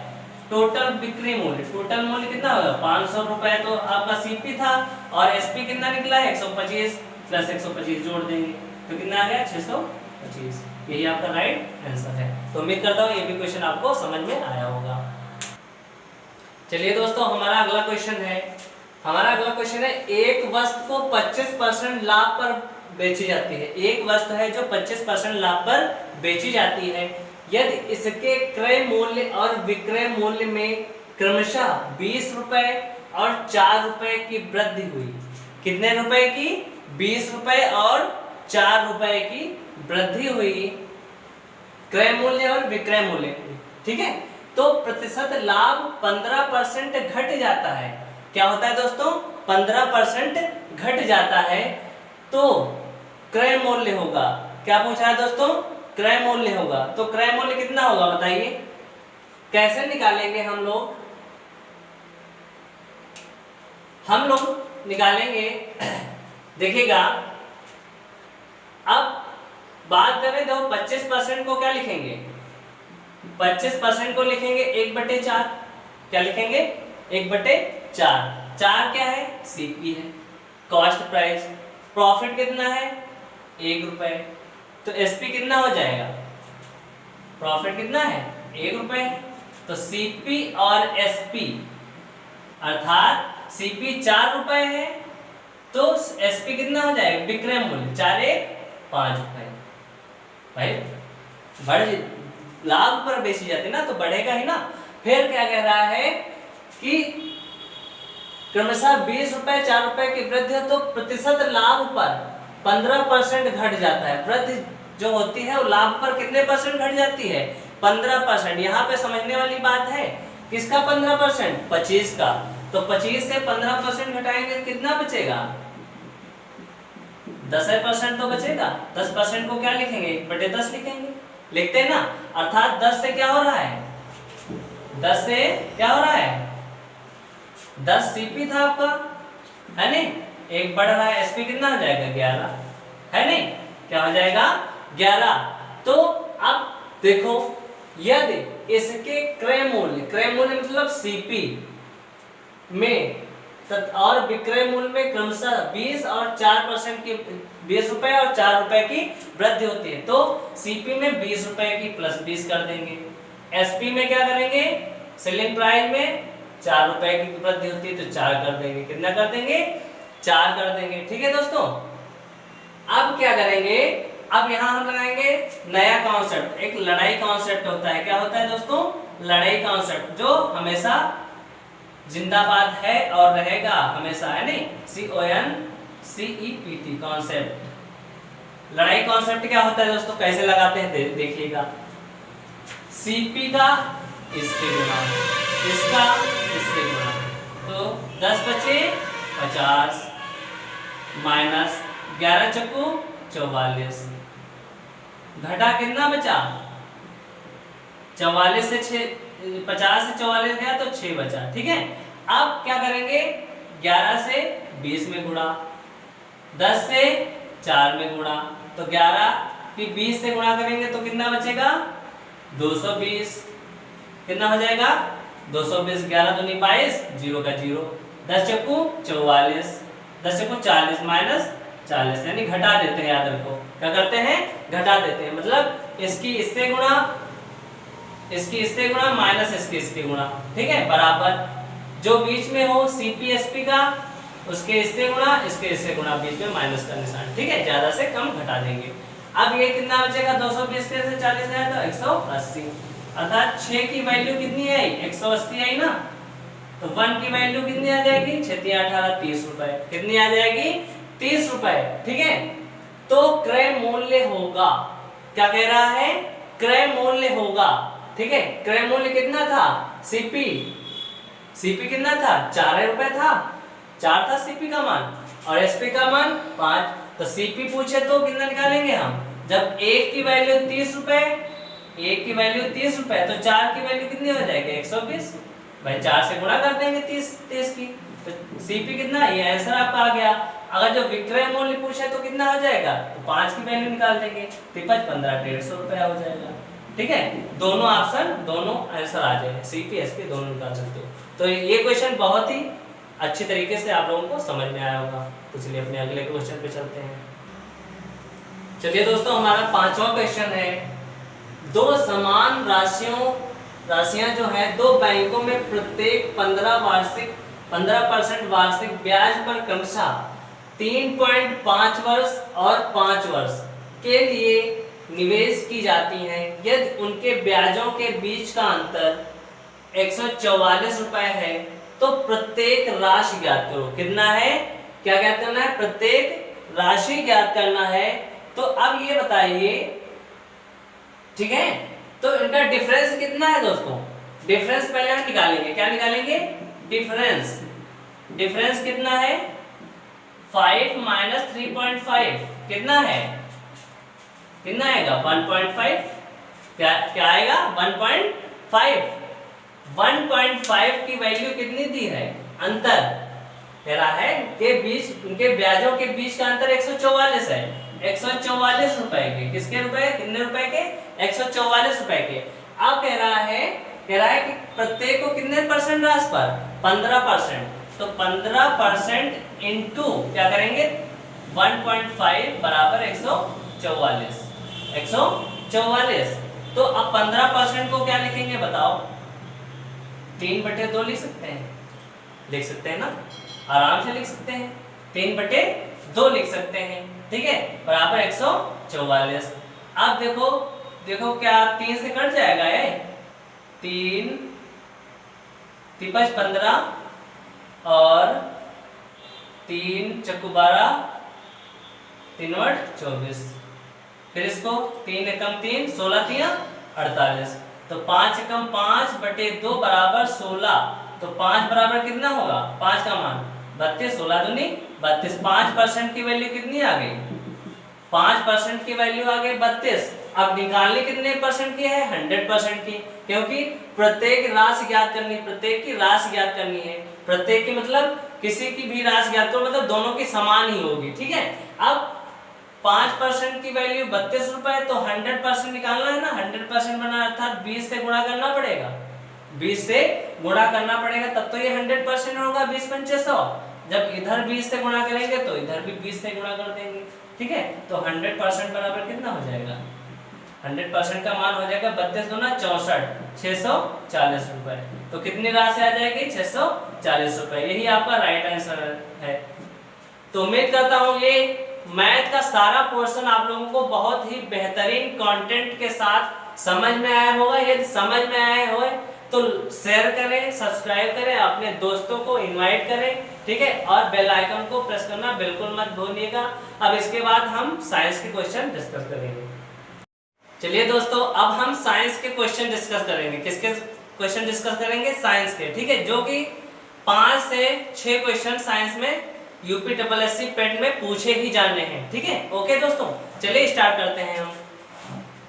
टोटल बिक्री मूल्य, टोटल मूल्य कितना होगा 500 रुपए, तो आपका सीपी था और एसपी कितना निकला है 125 प्लस 125 जोड़ देंगे तो कितना आ गया 625, यही आपका राइट आंसर है। तो उम्मीद करता हूँ ये भी क्वेश्चन आपको समझ में आया होगा। चलिए दोस्तों हमारा अगला क्वेश्चन है, एक वस्तु को 25% लाभ पर बेची जाती है, एक वस्तु है जो 25% लाभ पर बेची जाती है, यदि इसके क्रय मूल्य और विक्रय मूल्य में क्रमशः 20 रुपए और 4 रुपए की वृद्धि हुई, कितने रुपए की 20 रुपए और 4 रुपए की वृद्धि हुई क्रय मूल्य और विक्रय मूल्य, ठीक है, तो प्रतिशत लाभ 15% घट जाता है। क्या होता है दोस्तों 15% घट जाता है, तो क्रय मूल्य होगा, क्या पूछा है दोस्तों क्रय मूल्य होगा, तो क्रय मूल्य कितना होगा बताइए, कैसे निकालेंगे हम लोग निकालेंगे, देखिएगा अब बात करें तो 25% को क्या लिखेंगे, 25% को लिखेंगे 1/4। क्या लिखेंगे, 1/4। 4 क्या है, सीपी है, कॉस्ट प्राइस। प्रॉफिट कितना है, 1 रुपए। तो एसपी कितना हो जाएगा, प्रॉफिट कितना है, 1 रुपए। तो सीपी और एसपी अर्थात सीपी 4 रुपए है तो एसपी कितना हो जाएगा, विक्रय मूल्य 4 1 5 रुपए। भाई बढ़ लाभ पर बेची जाती ना तो बढ़ेगा ही ना। फिर क्या कह रहा है कि क्रमशः 20 रुपए 4 रुपए की वृद्धि हो तो प्रतिशत लाभ पर 15% घट जाता है। वृद्धि जो होती है वो लाभ पर कितने परसेंट घट जाती है, 15%। यहाँ पे समझने वाली बात है, किसका 15%, 25 का। तो 25 से 15% घटाएंगे कितना बचेगा, 10% तो बचेगा। 10% को क्या लिखेंगे, 1/10 लिखेंगे, लिखते हैं ना। अर्थात 10 से क्या हो रहा है, 10 से क्या हो रहा है, 10 सीपी था आपका, है नहीं, एक बढ़ रहा है, एसपी कितना हो जाएगा 11, है नहीं, क्या हो जाएगा 11। तो अब देखो यदि इसके क्रय मूल्य मतलब सीपी में और विक्रय मूल्य में क्रमशः 20 और 4% की 20 रुपए और 4 रुपए की वृद्धि होती है तो सीपी में 20 रुपए की प्लस 20 कर देंगे। एसपी में क्या करेंगे, सेलिंग प्राइस में 4 रुपए की वृद्धि होती है तो 4 कर देंगे। कितना कर देंगे, 4 कर देंगे। ठीक है दोस्तों, अब क्या करेंगे, अब यहाँ हम लगाएंगे नया कॉन्सेप्ट, एक लड़ाई कॉन्सेप्ट होता है। क्या होता है दोस्तों, लड़ाई कॉन्सेप्ट, जो हमेशा जिंदाबाद है और रहेगा हमेशा, है नहीं, CONCEPT कॉन्सेप्ट। लड़ाई कॉन्सेप्ट क्या होता है दोस्तों, कैसे लगाते हैं देखिएगा। सीपी का इससे गुणा, इसका इससे गुणा, तो 10 बचे 50 माइनस 11 चक्कू 44, घटा कितना बचा, 44 से 50 से 44 गया तो 6 बचा। ठीक है, अब क्या करेंगे, 11 से 20 में गुणा, 10 से 4 में गुणा, तो 11 की 20 से गुणा करेंगे तो कितना बचेगा, 220। कितना हो जाएगा, 220, 11 दूनी 22, 0 का 0, 10 चक्कू 44, 10 चक्कू 40 माइनस 40, यानी घटा देते हैं। याद रखो, क्या करते हैं, घटा देते हैं, मतलब इसकी इससे गुणा, इसकी इससे गुणा माइनस इसकी इसकी गुणा। ठीक है, बराबर जो बीच में हो सीपीएसपी का उसके इससे गुणा, इसके इससे गुणा, बीच में माइनस का निशान। ठीक है, ज्यादा से कम घटा देंगे। अब ये कितना बचेगा, 220 से 40 गया तो 180, अर्थात 6 की वैल्यू कितनी है, 180 आई ना, तो 1 की वैल्यू कितनी आ जाएगी, 6 18 30 रुपए। कितनी आ जाएगी, 30 रुपए। ठीक है, तो क्रय मूल्य होगा, क्या कह रहा है, क्रय मूल्य होगा। ठीक है, क्रय मूल्य कितना था, सीपी कितना था, 4 रुपए था, 4 था सीपी का मान और एसपी का मान 5। तो सीपी पूछे तो कितना निकालेंगे हम, जब 1 की वैल्यू 30 रुपए, 1 की वैल्यू 30 रुपए तो 4 की वैल्यू कितनी हो जाएगी, 120। भाई 4 से गुणा कर देंगे 30 की, तो सीपी कितना, ये आंसर आपका आ गया। अगर जो विक्रय मूल्य पूछे तो कितना हो जाएगा, तो 5 की वैल्यू निकाल देंगे, 5 15 150 रुपया हो जाएगा। ठीक है, दोनों ऑप्शन, दोनों आंसर आ जाएंगे, सीपी एसपी दोनों निकाल सकते हो। तो ये क्वेश्चन बहुत ही अच्छी तरीके से आप लोगों को समझ में आया होगा। तो चलिए अपने अगले क्वेश्चन पे चलते हैं। चलिए दोस्तों, हमारा 5वां क्वेश्चन है, दो समान राशियां जो है दो बैंकों में प्रत्येक 15% वार्षिक ब्याज पर क्रमशः 3.5 वर्ष और 5 वर्ष के लिए निवेश की जाती हैं। यदि उनके ब्याजों के बीच का अंतर 144 रुपए है तो प्रत्येक राशि ज्ञात करो। कितना है, क्या ज्ञात करना है, प्रत्येक राशि ज्ञात करना है। तो अब ये बताइए, ठीक है, तो इनका डिफरेंस कितना है दोस्तों, डिफरेंस पहले हम निकालेंगे। क्या निकालेंगे, डिफरेंस कितना है, 5 माइनस 3.5 कितना है, कितना आएगा 1.5, क्या आएगा 1.5। 1.5 की वैल्यू कितनी दी है, अंतर कह रहा है के बीच, उनके ब्याजों के बीच का अंतर 144 है। 144 रुपए के। किसके रुपए? कितने रुपए के? 144 रुपए के। अब कह रहा है कि प्रत्येक को कितने परसेंट राशि पर? 15%। तो 15% इंटू क्या करेंगे? 1.5 बराबर 144। 144। तो अब 15% को क्या लिखेंगे बताओ? 3/2 लिख सकते हैं। लिख सकते हैं ना, आराम से लिख सकते हैं। 3/2 लिख सकते हैं, ठीक है, बराबर 144। अब देखो क्या 3 से कट जाएगा ये? 3 × 15 और 3 × 12, 3 × 24। फिर इसको 3 × 3 16 × 48। तो 5 × 5/2 बराबर 16। तो 5 बराबर कितना होगा? 5 का मान 32, 16 दूनी 32। 5% की वैल्यू कितनी आ गई? 5% की वैल्यू आ गई 32। अब निकालनी कितने परसेंट की है? 100% की, क्योंकि प्रत्येक राशि ज्ञात करनी, प्रत्येक की राशि ज्ञात करनी है। प्रत्येक की मतलब किसी की भी राशि ज्ञात करो, मतलब दोनों की समान ही होगी, ठीक है। अब 5% की वैल्यू 32 रुपए, तो 100% निकालना है ना। 100% बना अर्थात 20 से गुणा करना पड़ेगा। 20 से गुणा करना पड़ेगा, तब तो ये 100% होगा। 20 × 5 100। जब इधर 20 से गुणा करेंगे तो इधर भी 20 से गुणा कर देंगे, ठीक है। तो 100% बराबर कितना हो जाएगा? 100% का मान हो जाएगा 32 × 2 = 64, 640 रुपए। तो कितनी राशि आ जाएगी? 640 रुपए। यही आपका राइट आंसर है। तो उम्मीद करता हूँ ये मैथ का सारा पोर्शन आप लोगों को बहुत ही बेहतरीन कंटेंट के साथ समझ में आया होगा। यदि समझ में आया हो तो शेयर करें, सब्सक्राइब करें, अपने दोस्तों को इनवाइट करें, ठीक है, और बेल आइकन को प्रेस करना बिल्कुल मत भूलिएगा। अब इसके बाद हम साइंस के क्वेश्चन डिस्कस करेंगे। चलिए दोस्तों, अब हम साइंस के क्वेश्चन डिस्कस करेंगे। किसके क्वेश्चन डिस्कस करेंगे? साइंस के, ठीक है, जो कि 5 से 6 क्वेश्चन साइंस में यूपीएससी पेट में पूछे ही जाने हैं, ठीक है। ओके दोस्तों, चलिए स्टार्ट करते हैं हम।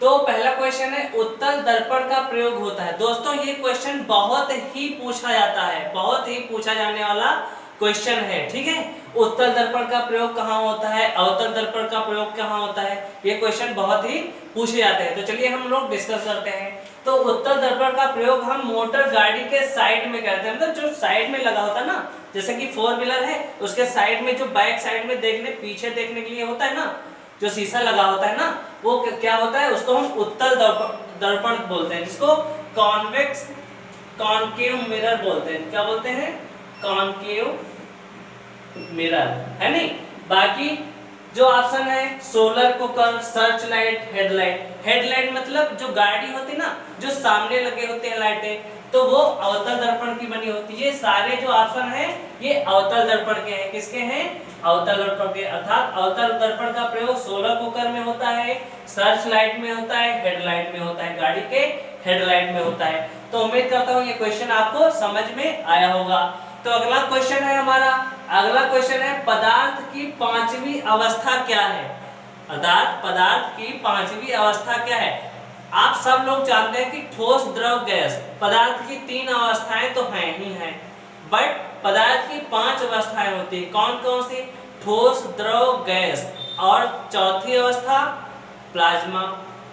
तो पहला क्वेश्चन है, उत्तल दर्पण का प्रयोग होता है। दोस्तों ये क्वेश्चन बहुत ही पूछा जाता है, बहुत ही पूछा जाने वाला क्वेश्चन है, ठीक है। उत्तल दर्पण का प्रयोग कहाँ होता है, अवतल दर्पण का प्रयोग कहाँ होता है, ये क्वेश्चन बहुत ही पूछे जाते हैं। तो चलिए हम लोग डिस्कस करते हैं। तो उत्तल दर्पण का प्रयोग हम मोटर गाड़ी के साइड में करते हैं, मतलब जो साइड में लगा होता है ना, जैसे कि 4 व्हीलर है, उसके साइड में जो बैक साइड में पीछे देखने के लिए होता है ना, जो शीशा लगा होता है ना, वो क्या होता है, उसको हम उत्तल दर्पण बोलते हैं, जिसको कॉन्केव मिरर बोलते हैं। क्या बोलते हैं? कॉन्केव मिरर, है नहीं। बाकी जो ऑप्शन है, solar cooker, search light, headlight. Headlight मतलब जो गाड़ी होती है ना, जो सामने लगे होते हैं लाइटें, तो वो अवतल दर्पण की बनी होती है। ये सारे जो ऑप्शन है ये अवतल दर्पण के हैं। किसके हैं? अवतल दर्पण के। अर्थात अवतल दर्पण का प्रयोग सोलर कुकर में होता है, सर्च लाइट में होता है, हेडलाइट में होता है, गाड़ी के हेडलाइट में होता है। तो उम्मीद करता हूँ ये क्वेश्चन आपको समझ में आया होगा। तो अगला क्वेश्चन है हमारा, अगला क्वेश्चन है, पदार्थ की 5वीं अवस्था क्या है? अर्थात पदार्थ की 5वीं अवस्था क्या है? आप सब लोग जानते हैं कि ठोस, द्रव, गैस। पदार्थ की 3 अवस्थाएं तो हैं ही हैं, बट पदार्थ की 5 अवस्थाएं होती है। कौन कौन सी? ठोस, द्रव, गैस, और चौथी अवस्था प्लाज्मा।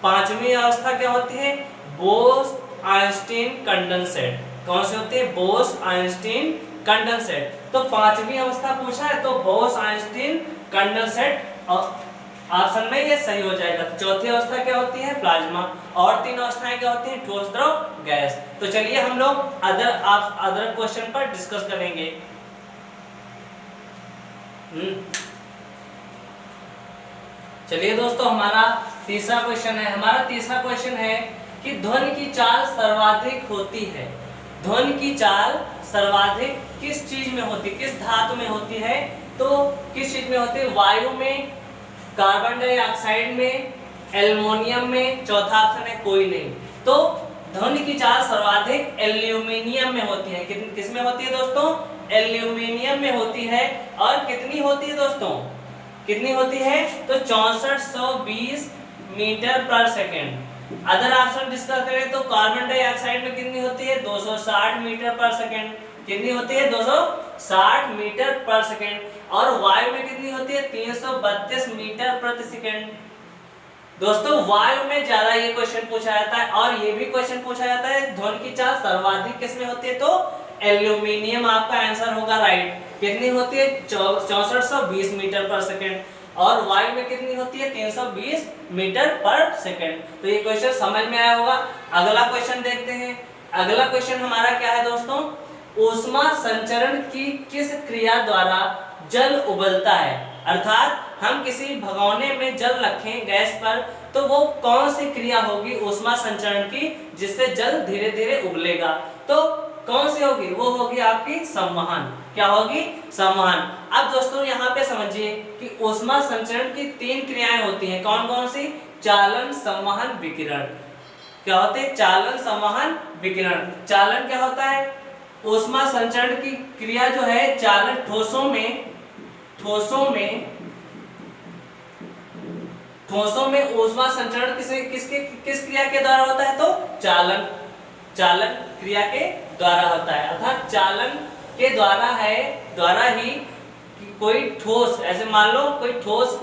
5वीं अवस्था क्या होती है? Bose-Einstein condensate. कौन सी होती है? Bose-Einstein condensate. तो 5वीं अवस्था पूछा है तो बोस-आइंस्टीन कंडेंसेट ऑप्शन में ये सही हो जाएगा। तो चौथी अवस्था क्या होती है? प्लाज्मा। और 3 अवस्थाएं क्या होती हैं? ठोस, द्रव, गैस। तो चलिए हम लोग अदर क्वेश्चन पर डिस्कस करेंगे। चलिए दोस्तों, हमारा तीसरा क्वेश्चन है। हमारा तीसरा क्वेश्चन है कि ध्वनि की चाल सर्वाधिक होती है। ध्वनि की चाल सर्वाधिक किस चीज में होती है? किस धातु में होती है? तो किस चीज में होती है? वायु में, कार्बन डाइऑक्साइड में, एल्युमिनियम में। चौथा ऑप्शन है कोई नहीं। तो ध्वनि की चाल सर्वाधिक एल्यूमिनियम में होती है। किस में होती है दोस्तों? एल्यूमिनियम में होती है। और कितनी होती है दोस्तों? कितनी होती है? तो 6420 मीटर पर सेकेंड। अदर ऑप्शन डिस्कस करें तो कार्बन डाइऑक्साइड में कितनी होती है? 260 मीटर पर सेकेंड। कितनी होती है 260 मीटर पर सेकेंड, और वायु में कितनी होती है 332 मीटर प्रति सेकेंड। दोस्तों वायु में ज्यादा ये क्वेश्चन पूछा जाता है, और ये भी क्वेश्चन पूछा जाता है ध्वनि की चाल सर्वाधिक किसमें होती है, तो एल्यूमिनियम आपका आंसर होगा राइट। कितनी होती है 6420 मीटर पर सेकेंड, और वायु में कितनी होती है 320 मीटर पर सेकेंड। तो ये क्वेश्चन समझ में आया होगा। अगला क्वेश्चन देखते हैं। अगला क्वेश्चन हमारा क्या है दोस्तों, ऊष्मा संचरण की किस क्रिया द्वारा जल उबलता है। अर्थात हम किसी भगोने में जल रखें गैस पर, तो वो कौन सी क्रिया होगी ऊष्मा संचरण की जिससे जल धीरे धीरे उबलेगा, तो कौन सी होगी, वो होगी आपकी संवहन। क्या होगी, संवहन। अब दोस्तों यहाँ पे समझिए कि ऊष्मा संचरण की 3 क्रियाएं होती हैं। कौन कौन सी, चालन, संवहन, विकिरण। क्या होते हैं, चालन, संवहन, विकिरण। चालन क्या होता है, ऊष्मा संचरण की क्रिया जो है चालन, ठोसों में ऊष्मा संचरण किस क्रिया के द्वारा होता है, तो चालन क्रिया के द्वारा होता है। अर्थात चालन के द्वारा ही कोई ठोस, ऐसे मान लो कोई ठोस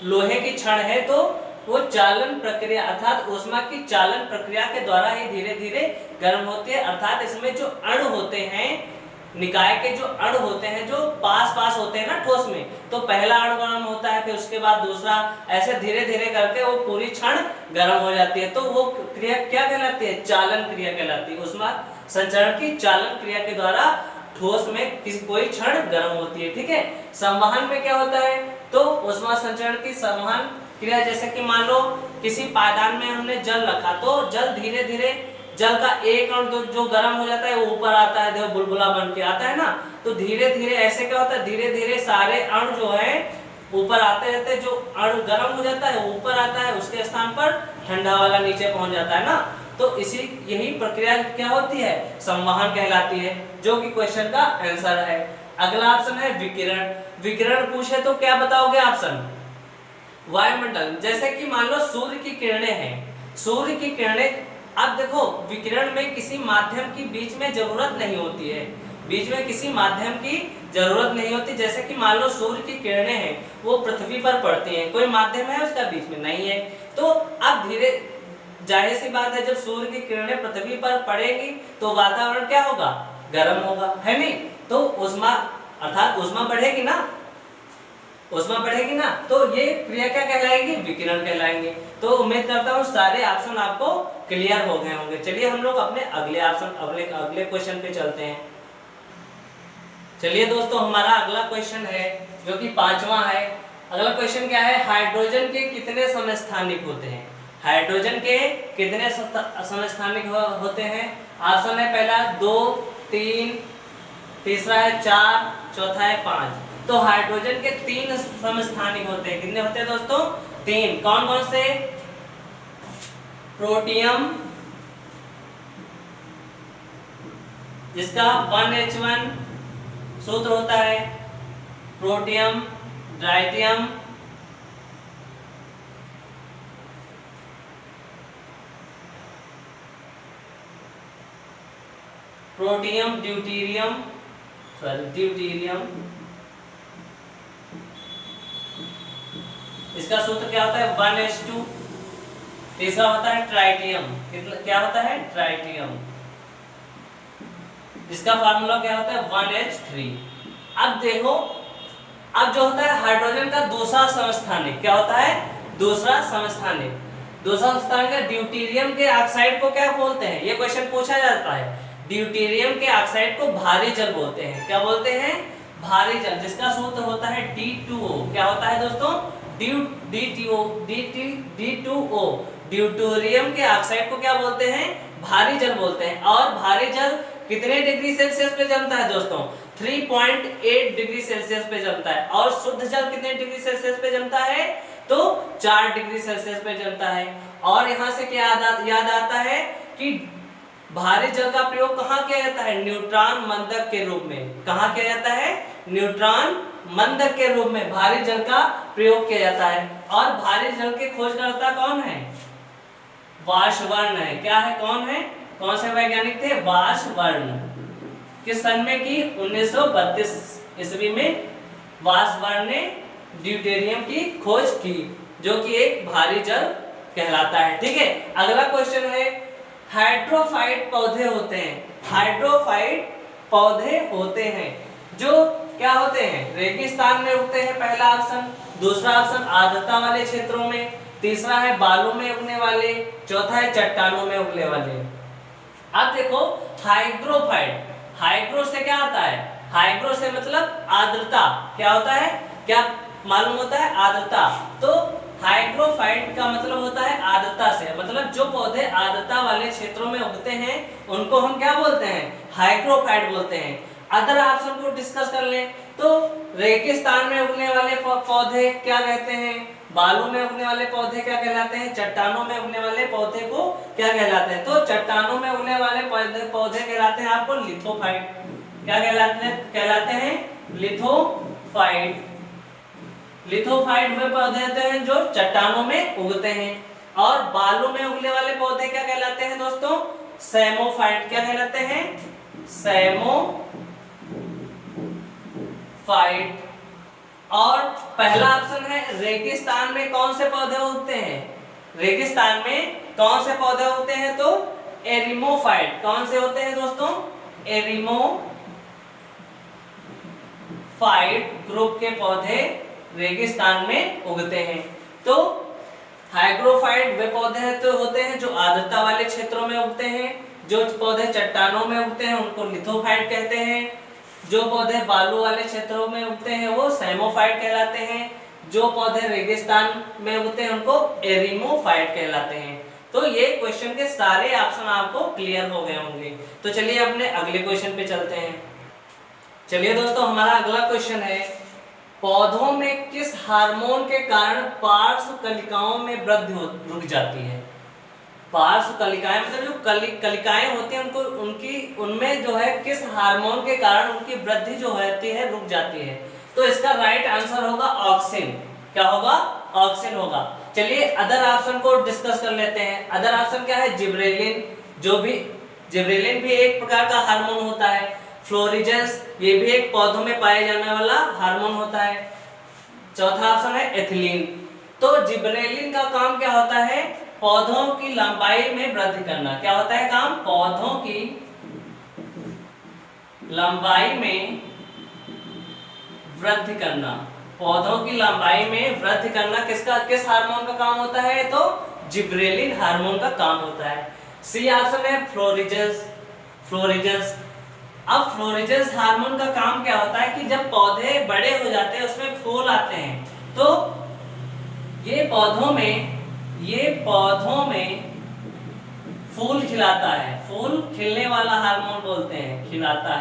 लोहे की छड़ है, तो वो चालन प्रक्रिया अर्थात ऊष्मा की चालन प्रक्रिया के द्वारा ही धीरे धीरे गर्म होती है। अर्थात इसमें जो अणु होते हैं, निकाय के जो अणु होते हैं, जो पास होते हैं ना ठोस में, तो पहला अणु गर्म होता है, फिर उसके बाद दूसरा, ऐसे धीरे धीरे करके वो पूरी क्षण गर्म हो जाती है। तो वो क्रिया क्या कहलाती है, चालन क्रिया कहलाती है। ऊष्मा संचरण की चालन क्रिया के द्वारा ठोस में कोई क्षण गर्म होती है। ठीक है। संवहन में क्या होता है, तो ऊष्मा संचरण की संवहन क्रिया, जैसे कि मान लो किसी पायदान में हमने जल रखा, तो जल धीरे धीरे, जल का एक अणु जो गर्म हो जाता है वो ऊपर आता है, देखो बुलबुला बन के आता है ना, तो धीरे धीरे ऐसे क्या होता है, धीरे धीरे सारे अणु जो है ऊपर आते रहते हैं। जो अणु गर्म हो जाता है वो ऊपर आता है, उसके स्थान पर ठंडा वाला नीचे पहुंच जाता है ना। तो यही प्रक्रिया क्या होती है, संवहन कहलाती है, जो कि क्वेश्चन का आंसर है। अगला ऑप्शन है विकिरण। विकिरण पूछे तो क्या बताओगे ऑप्शन, वायुमंडल। जैसे कि मान लो सूर्य की किरणें हैं, सूर्य की किरणें, अब देखो विकिरण में किसी माध्यम की बीच में जरूरत नहीं होती है, बीच में किसी माध्यम की जरूरत नहीं होती। जैसे कि मान लो सूर्य की किरणें हैं, वो पृथ्वी पर पड़ती हैं, कोई माध्यम है उसका बीच में नहीं है, तो अब धीरे, जाहिर सी बात है, जब सूर्य की किरणें पृथ्वी पर पड़ेगी तो वातावरण क्या होगा, गर्म होगा, है नहीं। तो ऊष्मा अर्थात ऊष्मा बढ़ेगी ना, ऊष्मा बढ़ेगी ना, तो ये क्रिया क्या कहलाएगी, विकिरण कहलाएंगे। तो उम्मीद करता हूँ सारे ऑप्शन आपको क्लियर हो गए होंगे। चलिए हम लोग अपने अगले ऑप्शन, अगले क्वेश्चन पे चलते हैं। चलिए दोस्तों, हमारा अगला क्वेश्चन है जो कि 5वां है। अगला क्वेश्चन क्या है, हाइड्रोजन के कितने समस्थानिक होते हैं। हाइड्रोजन के कितने समस्थानिक होते हैं। ऑप्शन है पहला 2, 3, तीसरा है 4, चौथा है 5। तो हाइड्रोजन के 3 समस्थानिक होते हैं। कितने होते हैं दोस्तों, 3। कौन कौन से, प्रोटियम जिसका 1H1 सूत्र होता है, प्रोटियम, ड्राइटियम, प्रोटियम, ड्यूटीरियम, इसका सूत्र क्या होता है 1H2। तीसरा होता है ट्राइटियम, क्या होता है, ट्राइटियम, इसका फार्मूला क्या होता है 1H3। अब देखो, अब जो होता है हाइड्रोजन का दूसरा समस्थानिक, क्या होता है, दूसरा समस्थानिक ड्यूटीरियम के ऑक्साइड को क्या बोलते हैं, ये क्वेश्चन पूछा जाता है। ड्यूटीरियम के ऑक्साइड को भारी जल बोलते हैं। क्या बोलते हैं, भारी जल, जिसका सूत्र होता है D2O। क्या होता है दोस्तों, D2O। ड्यूटेरियम के ऑक्साइड को क्या बोलते हैं, भारी जल बोलते हैं। और भारी जल कितने डिग्री सेल्सियस पे जमता है दोस्तों, 3.8 डिग्री सेल्सियस पे जमता है। और शुद्ध जल कितने डिग्री सेल्सियस पे जमता है, तो 4 डिग्री सेल्सियस पे जमता है। और यहाँ से क्या याद आता है कि भारी जल का प्रयोग कहाँ किया जाता है, न्यूट्रॉन मंदक के रूप में। कहाँ किया जाता है, न्यूट्रॉन मंदक के रूप में भारी जल का प्रयोग किया जाता है। और भारी जल के खोजकर्ता कौन है, वाशबर्न है। क्या है, कौन है, कौन से वैज्ञानिक थे, वाशबर्न। किस सन में की? 1932 ईस्वी में वासबर्न ने ड्यूटेरियम की खोज की, जो कि एक भारी जल कहलाता है। ठीक है, अगला क्वेश्चन है, हाइड्रोफाइट पौधे होते हैं, हाइड्रोफाइट पौधे होते हैं जो क्या होते हैं? रेगिस्तान में उगते हैं, पहला ऑप्शन। दूसरा ऑप्शन आर्द्रता वाले क्षेत्रों में, तीसरा है बालू में उगने वाले, चौथा है चट्टानों में उगने वाले। अब देखो हाइग्रोफाइट, हाइग्रो से क्या आता है? हाइग्रो से मतलब आर्द्रता, क्या होता है? क्या मालूम होता है? आर्द्रता। तो हाइग्रोफाइट का मतलब होता है आर्द्रता से, मतलब जो पौधे आर्द्रता वाले क्षेत्रों में उगते हैं उनको हम क्या बोलते हैं? हाइग्रोफाइट बोलते हैं। अदर ऑप्शन को डिस्कस कर लें तो रेगिस्तान में उगने वाले पौधे क्या कहते हैं? बालू में उगने वाले पौधे क्या कहलाते हैं? चट्टानों में उगने वाले पौधे को क्या कहलाते हैं? तो चट्टानों में उगने वाले पौधे कहलाते हैं आपको लिथोफाइट। क्या कहलाते हैं? लिथोफाइट। लिथोफाइट वे पौधे होते हैं जो चट्टानों में उगते हैं। और बालू में उगने वाले पौधे क्या कहलाते हैं दोस्तों? सैमोफाइट। क्या कहलाते हैं? सैमोफाइट। और पहला ऑप्शन है रेगिस्तान में कौन से पौधे उगते हैं? रेगिस्तान में कौन से पौधे उगते हैं? तो एरिमोफाइट। कौन से होते हैं दोस्तों? एरिमोफाइट ग्रुप के पौधे रेगिस्तान में उगते हैं। तो हाइग्रोफाइट वे पौधे तो होते हैं जो आर्द्रता वाले क्षेत्रों में उगते हैं। जो पौधे चट्टानों में उगते हैं उनको लिथोफाइट कहते हैं। जो पौधे बालू वाले क्षेत्रों में उगते हैं वो सैमोफाइट कहलाते हैं। जो पौधे रेगिस्तान में उगते हैं उनको एरिमोफाइट कहलाते हैं। तो ये क्वेश्चन के सारे ऑप्शन आपको क्लियर हो गए होंगे। तो चलिए अपने अगले क्वेश्चन पे चलते हैं। चलिए दोस्तों, हमारा अगला क्वेश्चन है, पौधों में किस हार्मोन के कारण पार्श्व कलिकाओं में वृद्धि रुक जाती है? पार्श्व कलिकाएं मतलब जो कलिकाएं होती हैं उनको उनमें जो है किस हार्मोन के कारण उनकी वृद्धि जो होती है रुक जाती है? तो इसका राइट आंसर होगा ऑक्सिन। क्या होगा? ऑक्सिन होगा। चलिए अदर ऑप्शन को डिस्कस कर लेते हैं। अदर ऑप्शन क्या है? जिब्रेलिन। जिब्रेलिन भी एक प्रकार का हार्मोन होता है। फ्लोरिजेंस, ये भी एक पौधों में पाए जाने वाला हार्मोन होता है। चौथा ऑप्शन है एथिलीन। तो जिब्रेलिन का काम क्या होता है? पौधों की लंबाई में वृद्धि करना। क्या होता है काम? पौधों की लंबाई में वृद्धि करना। पौधों की लंबाई में वृद्धि करना किस हार्मोन का काम होता है? तो जिब्रेलिन हार्मोन का काम होता है। सी ऑप्शन है फ्लोरिजेंस। अब फ्लोरिजेंस हार्मोन का काम क्या होता है कि जब पौधे बड़े हो जाते हैं उसमें फूल आते हैं तो ये पौधों में फूल खिलाता है। फूल खिलने वाला हार्मोन बोलते हैं, खिलाता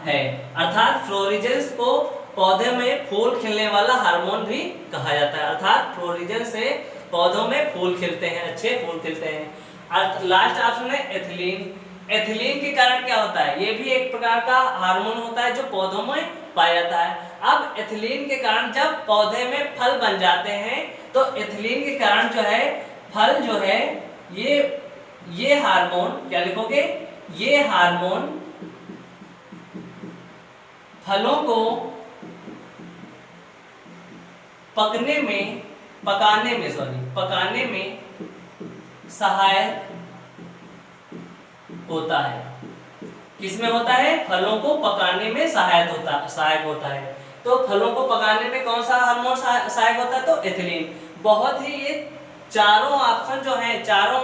है। अर्थात फ्लोरिजेंस को पौधे में फूल खिलने वाला हार्मोन भी कहा जाता है। अर्थात फ्लोरिजेंस से पौधों में फूल खिलते हैं, अच्छे फूल खिलते हैं। लास्ट ऑप्शन है एथिलीन। एथिलीन के कारण क्या होता है? ये भी एक प्रकार का हार्मोन होता है जो पौधों में पाया जाता है। अब एथिलीन के कारण जब पौधे में फल बन जाते हैं तो एथिलीन के कारण जो है फल जो है ये हार्मोन, क्या लिखोगे? ये हार्मोन फलों को पकाने में सहायक होता है। किसमें होता है? फलों को पकाने में सहायक होता है। तो फलों को पकाने में कौन सा हार्मोन सहायक होता है? तो एथिलीन। बहुत ही ये चारों ऑप्शन जो हैं चारों,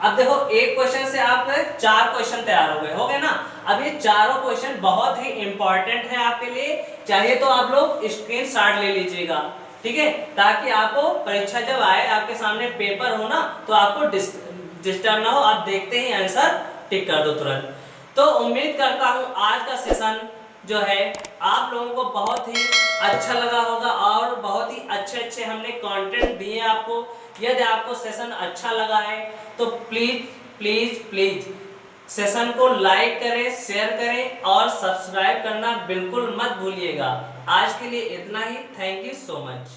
अब देखो एक क्वेश्चन से आपके 4 क्वेश्चन तैयार हो गए ना। अब ये चारों क्वेश्चन बहुत ही इंपॉर्टेंट है आपके लिए। चाहिए तो आप लोग स्क्रीनशॉट ले लीजिएगा, ठीक है, ताकि आपको परीक्षा जब आए आपके सामने पेपर हो ना तो आपको डिस्टर्ब ना हो, आप देखते ही आंसर टिक कर दो तुरंत। तो उम्मीद करता हूँ आज का सेशन जो है आप लोगों को बहुत ही अच्छा लगा होगा और बहुत ही अच्छे हमने कंटेंट दिए आपको। यदि आपको सेशन अच्छा लगा है तो प्लीज सेशन को लाइक करें, शेयर करें और सब्सक्राइब करना बिल्कुल मत भूलिएगा। आज के लिए इतना ही। Thank you so much.